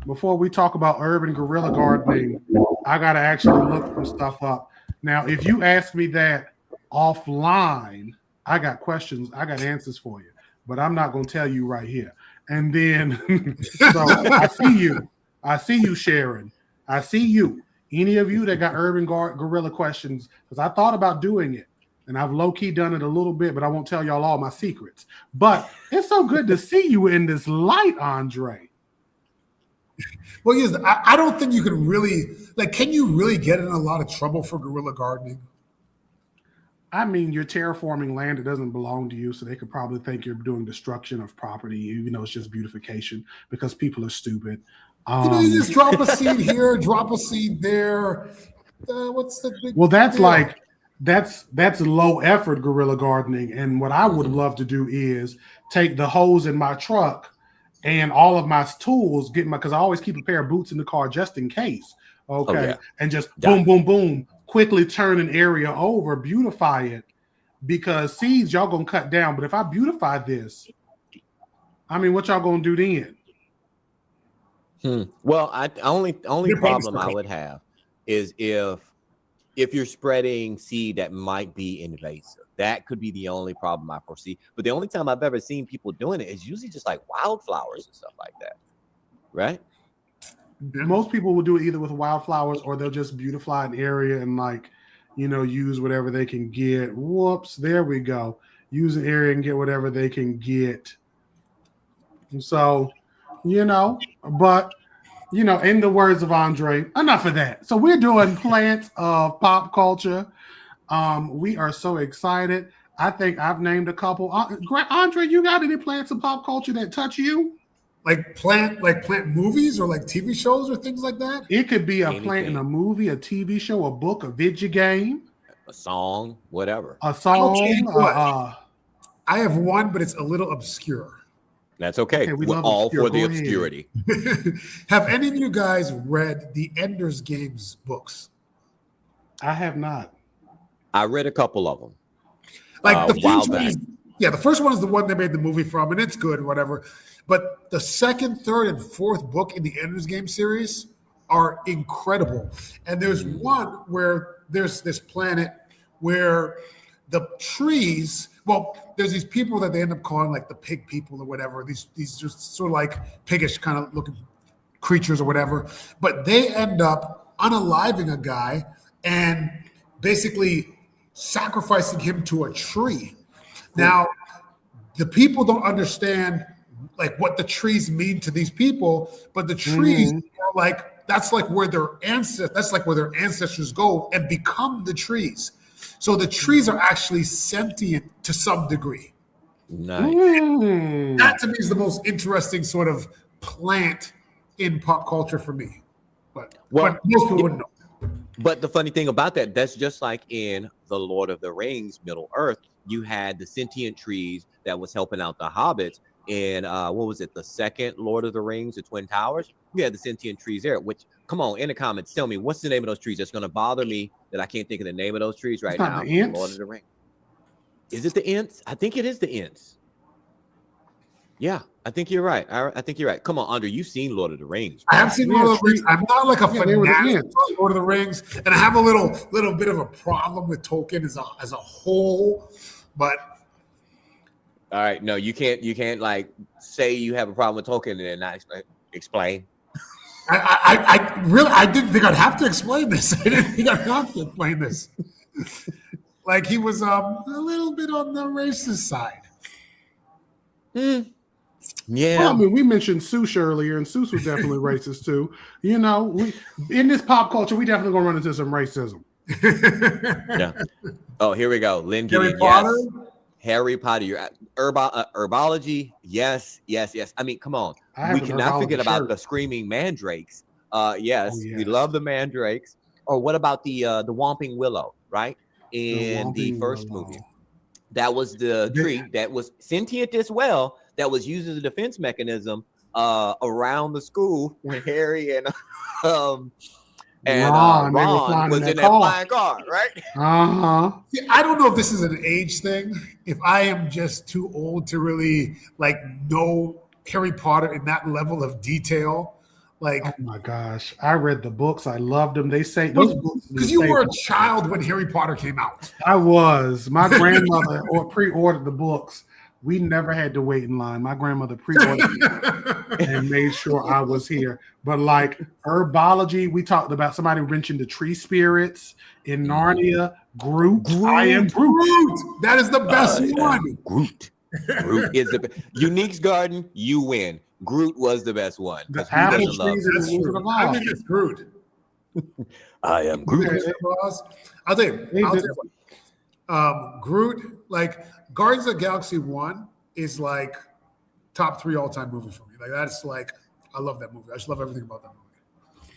we talk about urban guerrilla gardening, I got to actually look some stuff up. Now, if you ask me that offline, I got questions, I got answers for you, but I'm not going to tell you right here. And then, so I see you, Sharon. I see you. Any of you that got urban guerrilla questions, because I thought about doing it, and I've low-key done it a little bit, but I won't tell y'all all my secrets. But it's so good to see you in this light, Andre. Well, yes, I don't think you can really, can you really get in a lot of trouble for guerrilla gardening? I mean, you're terraforming land that doesn't belong to you, so they could probably think you're doing destruction of property, even though it's just beautification, because people are stupid. You just drop a seed here, drop a seed there. What's the big Well, that's deal? that's low effort guerrilla gardening. And what I would love to do is take the hose in my truck and all of my tools, because I always keep a pair of boots in the car just in case. Okay. Oh, yeah. And just boom, boom, boom, quickly turn an area over, beautify it, because seeds y'all gonna cut down. But if I beautify this, I mean, what y'all gonna do then? Well, only problem I would have is if you're spreading seed that might be invasive. That could be the only problem I foresee. But the only time I've ever seen people doing it is usually just like wildflowers and stuff like that, right? Most people will do it either with wildflowers, or they'll just beautify an area and use whatever they can get. Whoops, there we go. Use an area and get whatever they can get. And so, but in the words of Andre, enough of that. So we're doing plants of pop culture. We are so excited. I think I've named a couple. Andre, you got any plants of pop culture that touch you? Like plant movies or like TV shows or things like that? It could be a plant in a movie, a TV show, a book, a video game, a song, whatever. A song. I have one, but it's a little obscure. That's okay. We're all for the obscurity. Have any of you guys read the Ender's Games books? I have not. I read a couple of them. Like the Yeah, the first one is the one they made the movie from, and it's good or whatever. But the second, third, and fourth book in the Ender's Game series are incredible. And there's one where there's this planet where the trees, well, there's these people that they end up calling like the pig people or whatever. These just sort of like piggish kind of looking creatures or whatever. But they end up unaliving a guy and basically sacrificing him to a tree. Now, the people don't understand like what the trees mean to these people, but the trees are like, that's like where their ancestors go and become the trees. So the trees are actually sentient to some degree. Nice. That to me is the most interesting sort of plant in pop culture for me. But most people wouldn't know. But the funny thing about that's just like in The Lord of the Rings, Middle Earth, you had the sentient trees that was helping out the hobbits. And what was it? The second Lord of the Rings, the Twin Towers. You had the sentient trees there, which, come on, in the comments, tell me, what's the name of those trees? That's going to bother me that I can't think of the name of those trees right now. The Ents? Lord of the Rings. Is it the Ents? I think it is the Ents. Yeah, I think you're right. I think you're right. Come on, Andre, you've seen Lord of the Rings. Right? I have seen Lord of the Rings. I'm not like a fanatic of Lord of the Rings, and I have a little bit of a problem with Tolkien as a whole, but. All right, no, you can't like say you have a problem with Tolkien and then not explain. I didn't think I'd have to explain this. I didn't think I'd have to explain this. Like he was a little bit on the racist side. Yeah. Well, I mean, we mentioned Seuss earlier, and Seuss was definitely racist too. You know, we in this pop culture, we definitely gonna run into some racism. Yeah. Oh, here we go. Lynn Harry Potter. Yes. Harry Potter. You're at herbology. Yes. I mean, come on. We cannot forget about the screaming mandrakes. Yes, we love the mandrakes. Or what about the Whomping Willow, right? In the first movie. That was the tree that was sentient as well, that was used as a defense mechanism around the school when Harry and Ron was in that flying car, right? See, I don't know if this is an age thing, if I am just too old to really like know Harry Potter in that level of detail. Like, oh my gosh, I read the books. I loved them. They say those books because you were a child when Harry Potter came out. I was. My grandmother pre-ordered the books. We never had to wait in line. My grandmother pre-ordered and made sure I was here. But like herbology, we talked about, somebody mentioned the tree spirits in Narnia. Groot. I am Groot. That is the best one. Groot is the best. Unique's Garden, you win. Groot was the best one. The apple trees in the Wizard of Oz. I think it's Groot. I am Groot. I'll tell you. Groot, like Guardians of the Galaxy 1 is like top 3 all-time movie for me. Like that's like, I love that movie. I just love everything about that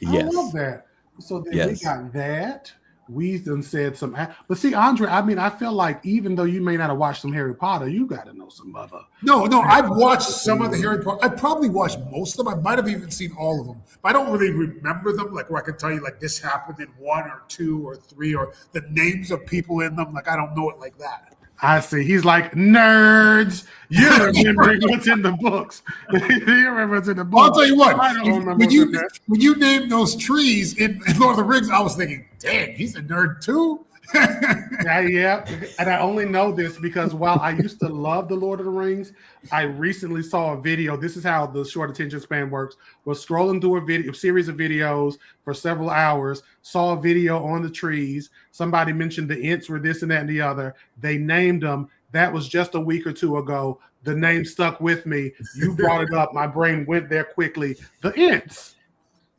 movie. Yes. I love that. So then we got that. We done said some, but see, Andre, I mean, I feel like even though you may not have watched some Harry Potter, you got to know some other. No, I've watched some of the Harry Potter. I probably watched most of them. I might have even seen all of them, but I don't really remember them. Like where I can tell you, like this happened in 1 or 2 or 3, or the names of people in them. Like I don't know it like that. I see. He's like, nerds. You remember what's in the books. You remember what's in the books. I'll tell you what. When you named those trees in Lord of the Rings, I was thinking, dang, he's a nerd too. Yeah. And I only know this because while I used to love the Lord of the Rings, I recently saw a video. This is how the short attention span works. Was scrolling through a series of videos for several hours, saw a video on the trees. Somebody mentioned the Ents were this and that and the other. They named them. That was just a week or 2 ago. The name stuck with me. You brought it up. My brain went there quickly. The Ents.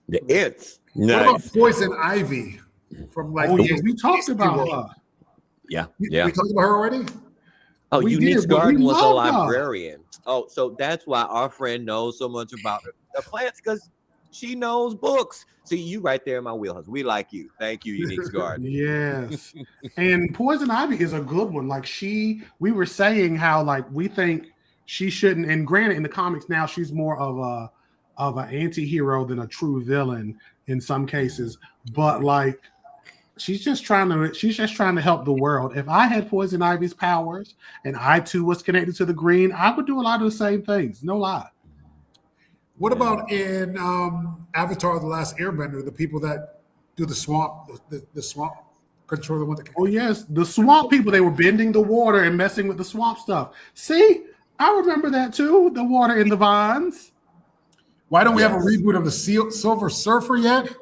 The Ents. Nice. What about Poison Ivy? From like, we talked about her. Yeah. We talked about her already. Oh, Unique's Garden was a librarian. Oh, so that's why our friend knows so much about the plants, because she knows books. See, you right there in my wheelhouse. We like you. Thank you, Unique's Garden. Yes. And Poison Ivy is a good one. Like we were saying how like we think she shouldn't, and granted in the comics now she's more of an anti-hero than a true villain in some cases, but like She's just trying to help the world. If I had Poison Ivy's powers and I too was connected to the green, I would do a lot of the same things. No lie. What about in Avatar: The Last Airbender? The people that do the swamp, the swamp control the one that. Oh yes, the swamp people. They were bending the water and messing with the swamp stuff. See, I remember that too. The water in the vines. Why don't we have a reboot of the Silver Surfer yet?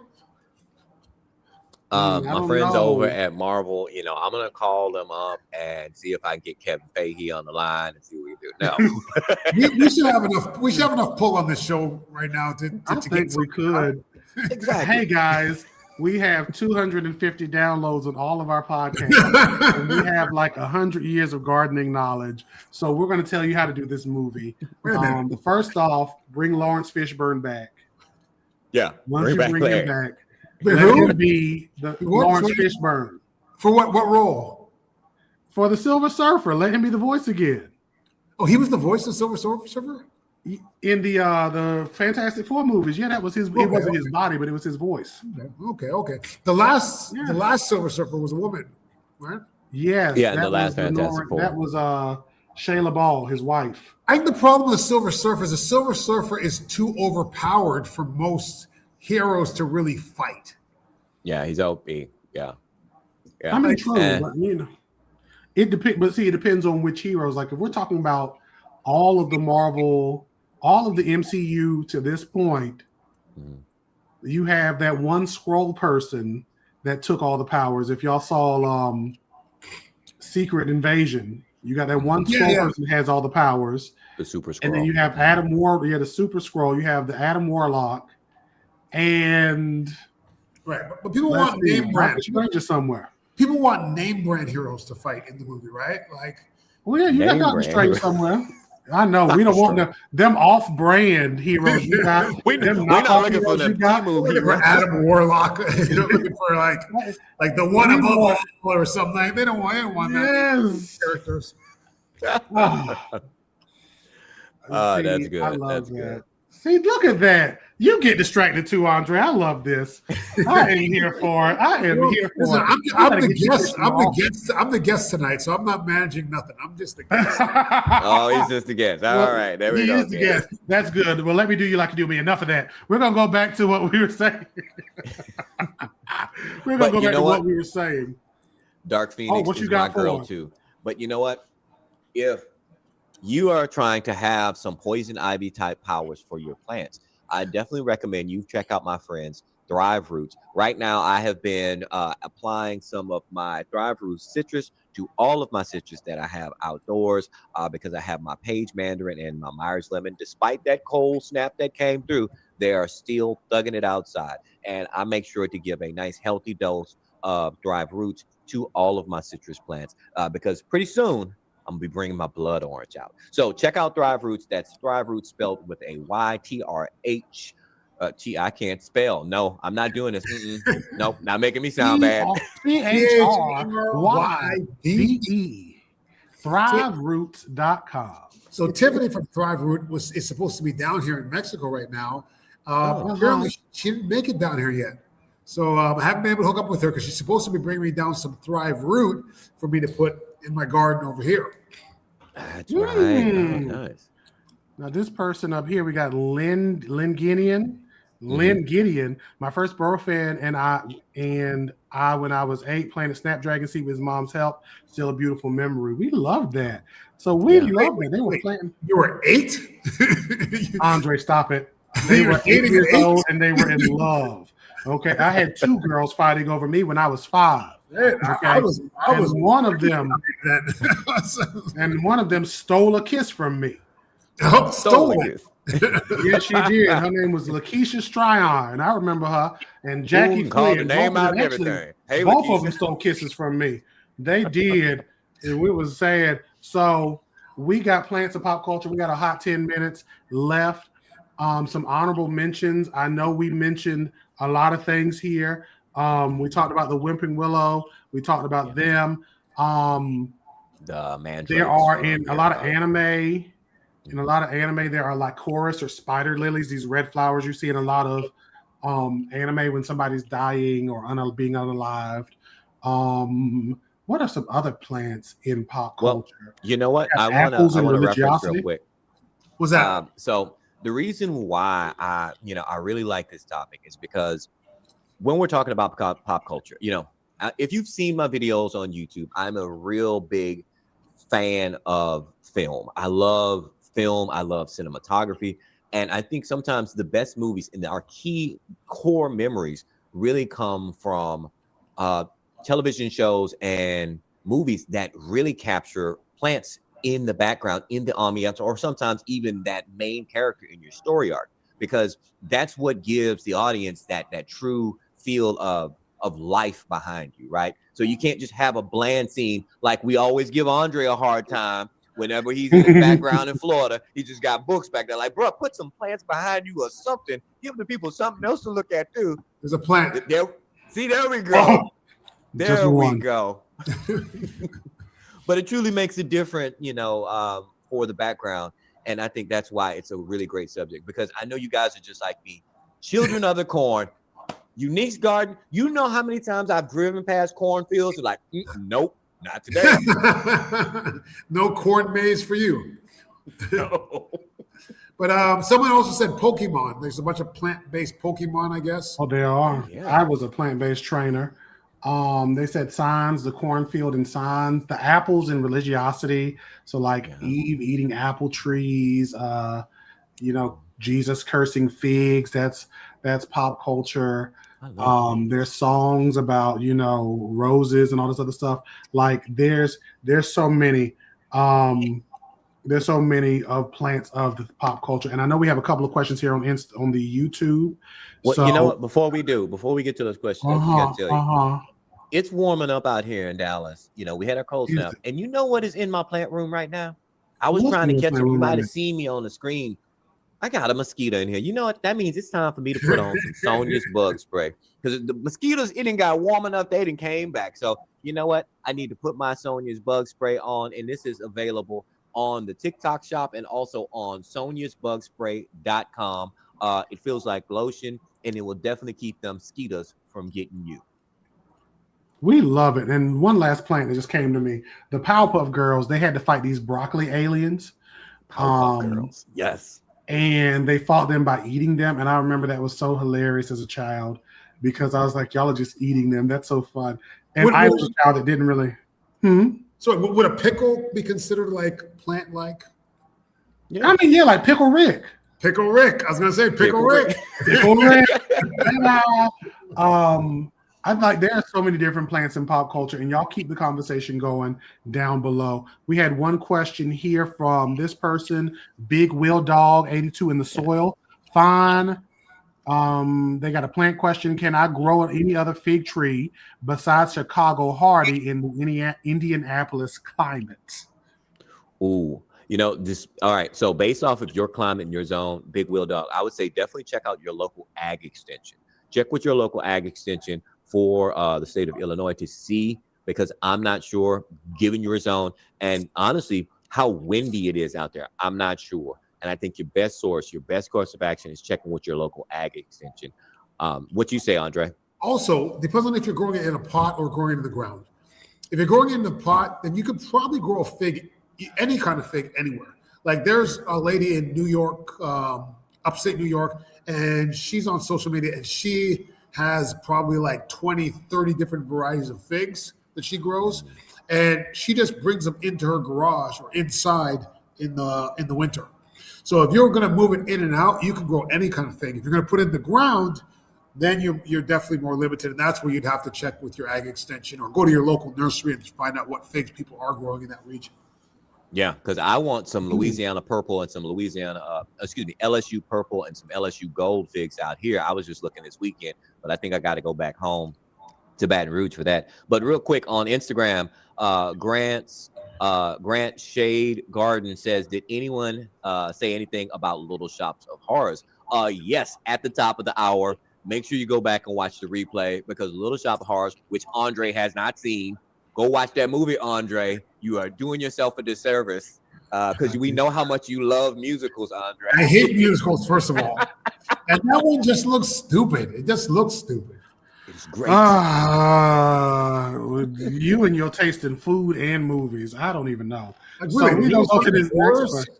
My friends over at Marvel, I'm gonna call them up and see if I can get Kevin Feige on the line and see what we do. No, we should have enough. We should have enough pull on this show right now to think we could. Exactly. Hey guys, we have 250 downloads on all of our podcasts, and we have like 100 years of gardening knowledge. So we're going to tell you how to do this movie. First off, bring Lawrence Fishburne back. Yeah, once you bring him back. Let him be the Lawrence Fishburne. For what role? For the Silver Surfer. Let him be the voice again. Oh, he was the voice of Silver Surfer? In the Fantastic Four movies. Yeah, that was his. It wasn't his body, but it was his voice. Okay. The last Silver Surfer was a woman, right? Yes. Yeah, the last Fantastic Four. That was Shayla Ball, his wife. I think the problem with the Silver Surfer is the Silver Surfer is too overpowered for most heroes to really fight. Yeah, he's OP. Yeah. I mean, true, but it depends. But see, it depends on which heroes. Like if we're talking about all of the Marvel, all of the MCU to this point, you have that one scroll person that took all the powers. If y'all saw Secret Invasion, you got that one scroll person that has all the powers. The Super Scroll. And then you have Adam Warlock. You have the Super Scroll. You have the Adam Warlock. And but people want name brand. Somewhere. People want name brand heroes to fight in the movie, right? Like, well, yeah, you got Doctor Strange somewhere. I know we don't want them off-brand heroes. You got we're not looking for them. Looking for Adam Warlock. Looking for like the one above or something. They don't want that characters. That's good. I love that. See, look at that. You get distracted too, Andre. I love this. I ain't here for it. I am here for it. I'm the guest. I'm the guest tonight, so I'm not managing nothing. I'm just the guest. Oh, he's just the guest. All right, there we go. He's the guest. That's good. Well, let me do you like you do me. Enough of that. We're gonna go back to what we were saying. We're gonna go back to what we were saying. Dark Phoenix is my girl too. But you know what? If you are trying to have some poison ivy type powers for your plants, I definitely recommend you check out my friends Thrive Roots. Right now, I have been applying some of my Thrive Roots citrus to all of my citrus that I have outdoors because I have my Page Mandarin and my Myers Lemon. Despite that cold snap that came through, they are still thugging it outside. And I make sure to give a nice healthy dose of Thrive Roots to all of my citrus plants because pretty soon, I'm going to be bringing my blood orange out. So check out Thrive Roots. That's Thrive Roots spelled with a Y-T-R-H. I can't spell. No, I'm not doing this. Nope, not making me sound bad. T-H-R-Y-V-E. ThriveRoots.com. So Tiffany from Thrive Root is supposed to be down here in Mexico right now. Apparently she didn't make it down here yet. So I haven't been able to hook up with her because she's supposed to be bringing me down some Thrive Root for me to put in my garden over here. That's right. Oh, nice. Now this person up here, we got Lynn Gideon. Lynn Gideon, my first bro fan, and I when I was 8 playing the Snapdragon Seed with his mom's help, still a beautiful memory. We loved that. So we loved it. They were playing. You were 8? Andre, stop it. They were 8 years old and they were in love. Okay, I had 2 girls fighting over me when I was 5. Okay? I was one of them, and one of them stole a kiss from me. Oh, stole it. Yes, she did. Her name was Lakeisha Stryon, and I remember her. And Jackie called the name out and everything. Hey, both of them stole kisses from me. They did, and we was sad. So we got Plants of Pop Culture. We got a hot 10 minutes left. Some honorable mentions. I know we mentioned a lot of things here. We talked about the Whomping Willow. We talked about them. The Mandrakes. There are in a lot of anime. In a lot of anime, there are like chorus or spider lilies, these red flowers you see in a lot of anime when somebody's dying or being unalived. What are some other plants in pop Well, culture? you know what? I Apples and want to reference real religiosity. quick. What's that? So the reason why I really like this topic is because when we're talking about pop culture, if you've seen my videos on YouTube, I'm a real big fan of film. I love film. I love cinematography. And I think sometimes the best movies and our key core memories really come from television shows and movies that really capture plants in the background, in the ambiance, or sometimes even that main character in your story arc, because that's what gives the audience that true feel of life behind you, right? So you can't just have a bland scene like we always give Andre a hard time whenever he's in his background in Florida. He just got books back there, like, bro, put some plants behind you or something. Give the people something else to look at too. There's a plant. There we go. There we go. But it truly makes it different, for the background. And I think that's why it's a really great subject, because I know you guys are just like me. Children of the corn, Unique's garden. You know how many times I've driven past cornfields and like, nope, not today. No corn maze for you. No. But someone also said Pokemon. There's a bunch of plant-based Pokemon, I guess. Oh, there are. Yeah. I was a plant-based trainer. They said signs, the cornfield and signs, the apples and religiosity. So like Eve eating apple trees, Jesus cursing figs. That's pop culture. There's songs about, roses and all this other stuff. Like there's so many. There's so many of plants of the pop culture. And I know we have a couple of questions here on the YouTube. Well, so, you know what? Before we get to those questions, I just gotta tell you, it's warming up out here in Dallas. We had our cold snap. And you know what is in my plant room right now? I was trying to catch them. You might have seen me on the screen. I got a mosquito in here. You know what? That means it's time for me to put on some Sonia's bug spray, because the mosquitoes, it didn't got warm enough. They didn't came back. So you know what? I need to put my Sonia's bug spray on, and this is available on the TikTok shop and also on soniasbugspray.com. It feels like lotion, and it will definitely keep them mosquitoes from getting you. We love it. And one last plant that just came to me. The Powerpuff Girls, they had to fight these broccoli aliens. Powerpuff Girls. Yes. And they fought them by eating them. And I remember that was so hilarious as a child, because I was like, y'all are just eating them. That's so fun. And I was a child that didn't really. So would a pickle be considered like plant-like? Yeah. I mean, yeah, like Pickle Rick. Pickle Rick. I was gonna say Pickle Rick. Pickle Rick. I'm like, there are so many different plants in pop culture, and y'all keep the conversation going down below. We had one question here from this person, Big Will Dog 82 in the soil. Fine. They got a plant question. Can I grow any other fig tree besides Chicago Hardy in the Indianapolis climate? Ooh, all right. So based off of your climate and your zone, Big Will Dog, I would say definitely check out your local ag extension. Check with your local ag extension for the state of Illinois to see, because I'm not sure, given your zone and honestly how windy it is out there, I'm not sure. And I think your best course of action is checking with your local ag extension. What you say, Andre? Also, depends on if you're growing it in a pot or growing it in the ground. If you're growing it in the pot, then you could probably grow a fig, any kind of fig, anywhere. Like there's a lady in New York, upstate New York, and she's on social media, and she has probably like 20, 30 different varieties of figs that she grows. And she just brings them into her garage or inside in the winter. So if you're going to move it in and out, you can grow any kind of fig. If you're going to put it in the ground, then you're definitely more limited. And that's where you'd have to check with your ag extension or go to your local nursery and find out what figs people are growing in that region. Yeah, because I want some Louisiana purple and some LSU purple and some LSU gold figs out here. I was just looking this weekend, but I think I got to go back home to Baton Rouge for that. But real quick on Instagram, Grant Shade Garden says, did anyone say anything about Little Shops of Horrors? Yes, at the top of the hour. Make sure you go back and watch the replay, because Little Shop of Horrors, which Andre has not seen, go watch that movie, Andre. You are doing yourself a disservice, because we know how much you love musicals, Andre. I hate musicals, first of all. And that one just looks stupid. It just looks stupid. It's great. You and your taste in food and movies. I don't even know. Like, So really, we don't go to this next worse? question.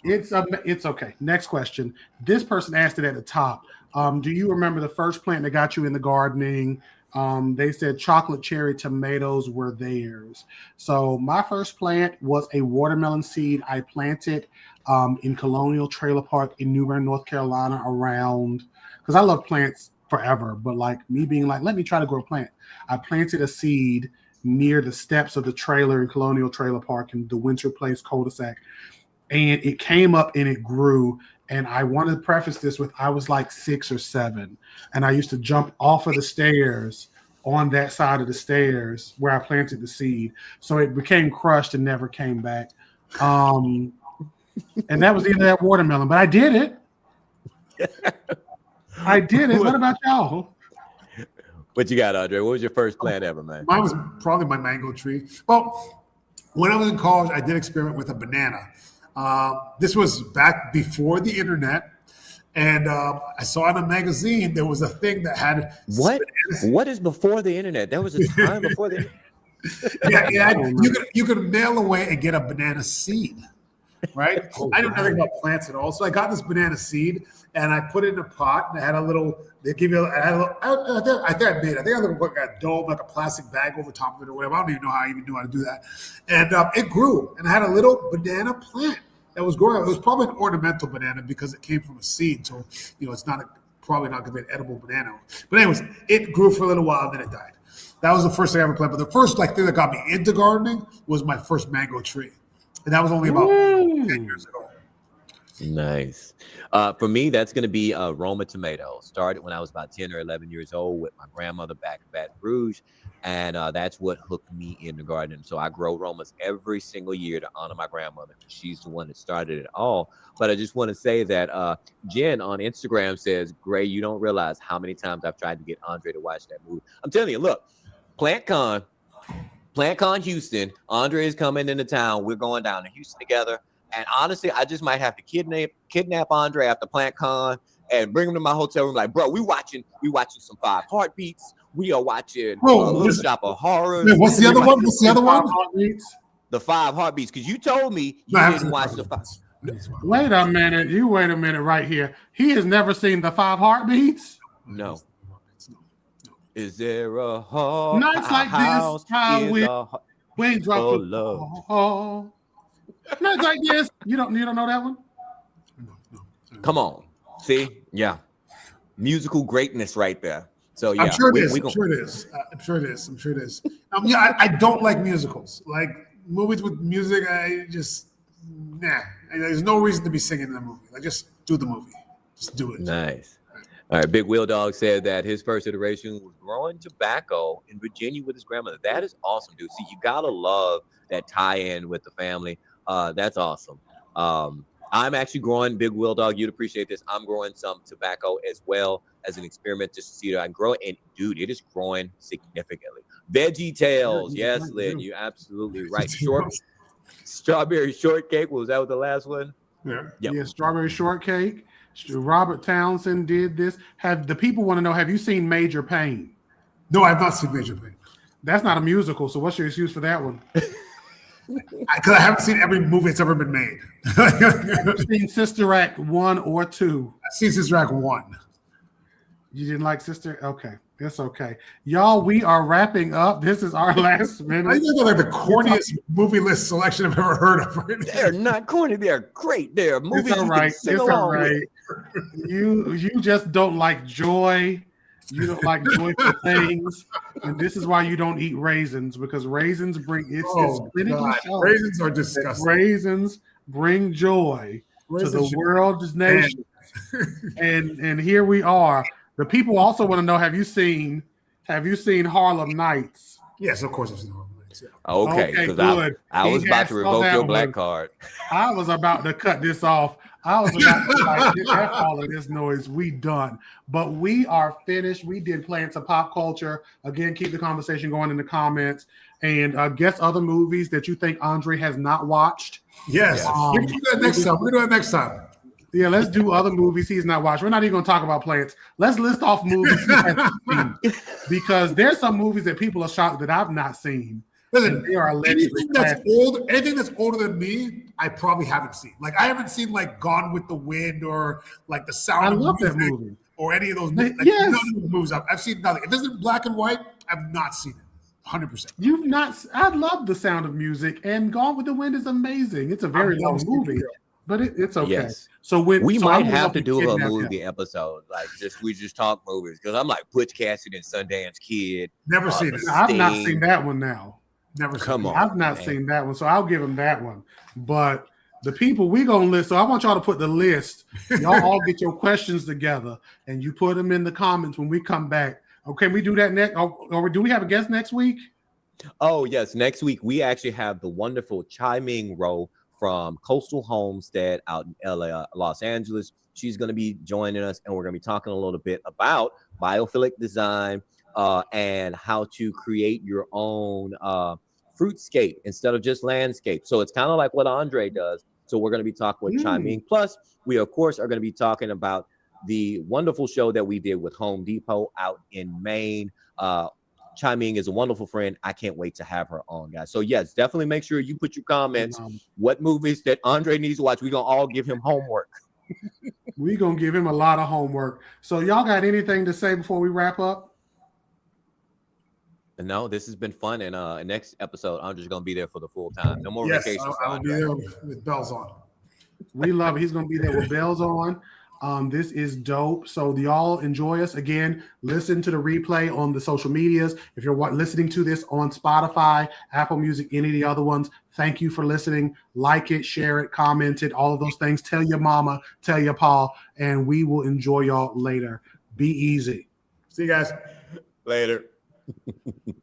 It's okay. Next question. This person asked it at the top. Do you remember the first plant that got you into gardening? They said chocolate cherry tomatoes were theirs. So my first plant was a watermelon seed I planted in Colonial Trailer Park in New Bern, North Carolina around, because I love plants forever, but like me being like, let me try to grow a plant. I planted a seed near the steps of the trailer in Colonial Trailer Park in the Winter Place cul-de-sac. And it came up and it grew. And I want to preface this with, I was like 6 or 7. And I used to jump off of the stairs on that side of the stairs where I planted the seed. So it became crushed and never came back. And that was the end of that watermelon. But I did it. I did it. What about y'all? What you got, Audrey? What was your first plant ever, man? Mine was probably my mango tree. Well, when I was in college, I did experiment with a banana. This was back before the internet, and I saw in a magazine there was a thing that had what? What is before the internet? There was a time before the internet. Yeah, you could mail away and get a banana seed, right? I knew nothing about plants at all, so I got this banana seed and I put it in a pot, and I had a little. They give you. I think I made. I think I had like a dome, like a plastic bag over top of it or whatever. I don't even know how I even knew how to do that, and it grew, and I had a little banana plant that was growing. It was probably an ornamental banana because it came from a seed, so it's probably not going to be an edible banana. But anyways, it grew for a little while and then it died. That was the first thing I ever planted. But the first thing that got me into gardening was my first mango tree, and that was only about 10 years ago. Nice. For me, that's going to be Roma tomato. Started when I was about 10 or 11 years old with my grandmother back in Baton Rouge, and that's what hooked me into gardening. So I grow Romas every single year to honor my grandmother. She's the one that started it all. But I just want to say that Jen on Instagram says, Gray, you don't realize how many times I've tried to get Andre to watch that movie. I'm telling you, look, PlantCon Houston, Andre is coming into town. We're going down to Houston together. And honestly, I just might have to kidnap Andre after PlantCon and bring him to my hotel room. Like, bro, we watching some 5 Heartbeats. We are watching Little Shop of Horrors. What's the other one? What's the other one? The 5 Heartbeats. Because you told me you didn't watch the 5. Wait a minute. You wait a minute right here. He has never seen the 5 Heartbeats? No. Is there a heart? Nights like this, when drop love. Nights like this. You don't know that one? Come on. See? Yeah. Musical greatness right there. So yeah. I'm sure it is. I don't like musicals. Like movies with music, I just there's no reason to be singing in the movie. Like just do the movie. Just do it. Nice. All right, Big Wheel Dog said that his first iteration was growing tobacco in Virginia with his grandmother. That is awesome, dude. See, you gotta love that tie-in with the family. That's awesome. I'm actually growing, Big Wheel Dog, you'd appreciate this. I'm growing some tobacco as well as an experiment just to see that I can grow it. And dude, it is growing significantly. Veggie Tales, yes, Lynn, you're absolutely right. Strawberry shortcake, was that the last one? Yeah, strawberry shortcake. Robert Townsend did this. The people want to know, have you seen Major Pain? No, I've not seen Major Pain. That's not a musical, so what's your excuse for that one? Because I haven't seen every movie that's ever been made. I've seen Sister Act 1 or 2. I've seen Sister Act 1. You didn't like Sister? Okay, that's okay. Y'all, we are wrapping up. This is our last minute. I think they're like the corniest movie list selection I've ever heard of. They're not corny. They're great. They're movies. It's all right. It's all right. You just don't like joy. You don't like joyful things, and this is why you don't eat raisins, because raisins bring raisins are disgusting. Raisins bring joy to the world's nations, and here we are. The people also want to know: Have you seen Harlem Nights? Yes, of course I've seen Harlem Nights. Yeah. Okay, good. I was about to revoke your black card. I was about to cut this off. I was about to like, get all of this noise. We done. But we are finished. We did Plants of Pop Culture. Again, keep the conversation going in the comments. And guess other movies that you think Andre has not watched. Yes. We can do that next time. Yeah, let's do other movies he's not watched. We're not even going to talk about plants. Let's list off movies he hasn't seen, because there's some movies that people are shocked that I've not seen. Listen, they are anything that's older than me, I probably haven't seen. Like I haven't seen like Gone with the Wind or like The Sound I of love Music that movie. or any of those. Like, yes. None of those movies I've seen nothing. If it's in black and white, I've not seen it. 100%. You've not? I love The Sound of Music, and Gone with the Wind is amazing. It's a very long movie, but it's okay. Yes. So we so might have to do a movie episode, like we just talk movies, because I'm like Butch Cassidy and Sundance Kid. Never seen it. I've not seen that one now. Never seen Come it. on. I've not seen that one, so I'll give him that one. But the people we gonna list, so I want y'all to put the list. Y'all all get your questions together, and you put them in the comments when we come back. Okay, we do that next, or do we have a guest next week? Oh yes, next week we actually have the wonderful Chai-Ming Rowe from Coastal Homestead out in LA, Los Angeles. She's going to be joining us, and we're going to be talking a little bit about biophilic design and how to create your own fruitscape instead of just landscape. So it's kind of like what Andre does. So we're going to be talking with Chai-Ming. Plus, we of course are going to be talking about the wonderful show that we did with Home Depot out in Maine. Chai-Ming is a wonderful friend. I can't wait to have her on, guys. So yes, definitely make sure you put your comments. What movies that Andre needs to watch. We're gonna all give him homework. We're gonna give him a lot of homework. So y'all got anything to say before we wrap up? No, this has been fun. And next episode, Andre's gonna be there for the full time. No more vacations. I'll be there with bells on. We love it. He's gonna be there with bells on. This is dope. So y'all enjoy us. Again, listen to the replay on the social medias. If you're listening to this on Spotify, Apple Music, any of the other ones, thank you for listening. Like it, share it, comment it, all of those things. Tell your mama, tell your pa, and we will enjoy y'all later. Be easy. See you guys later.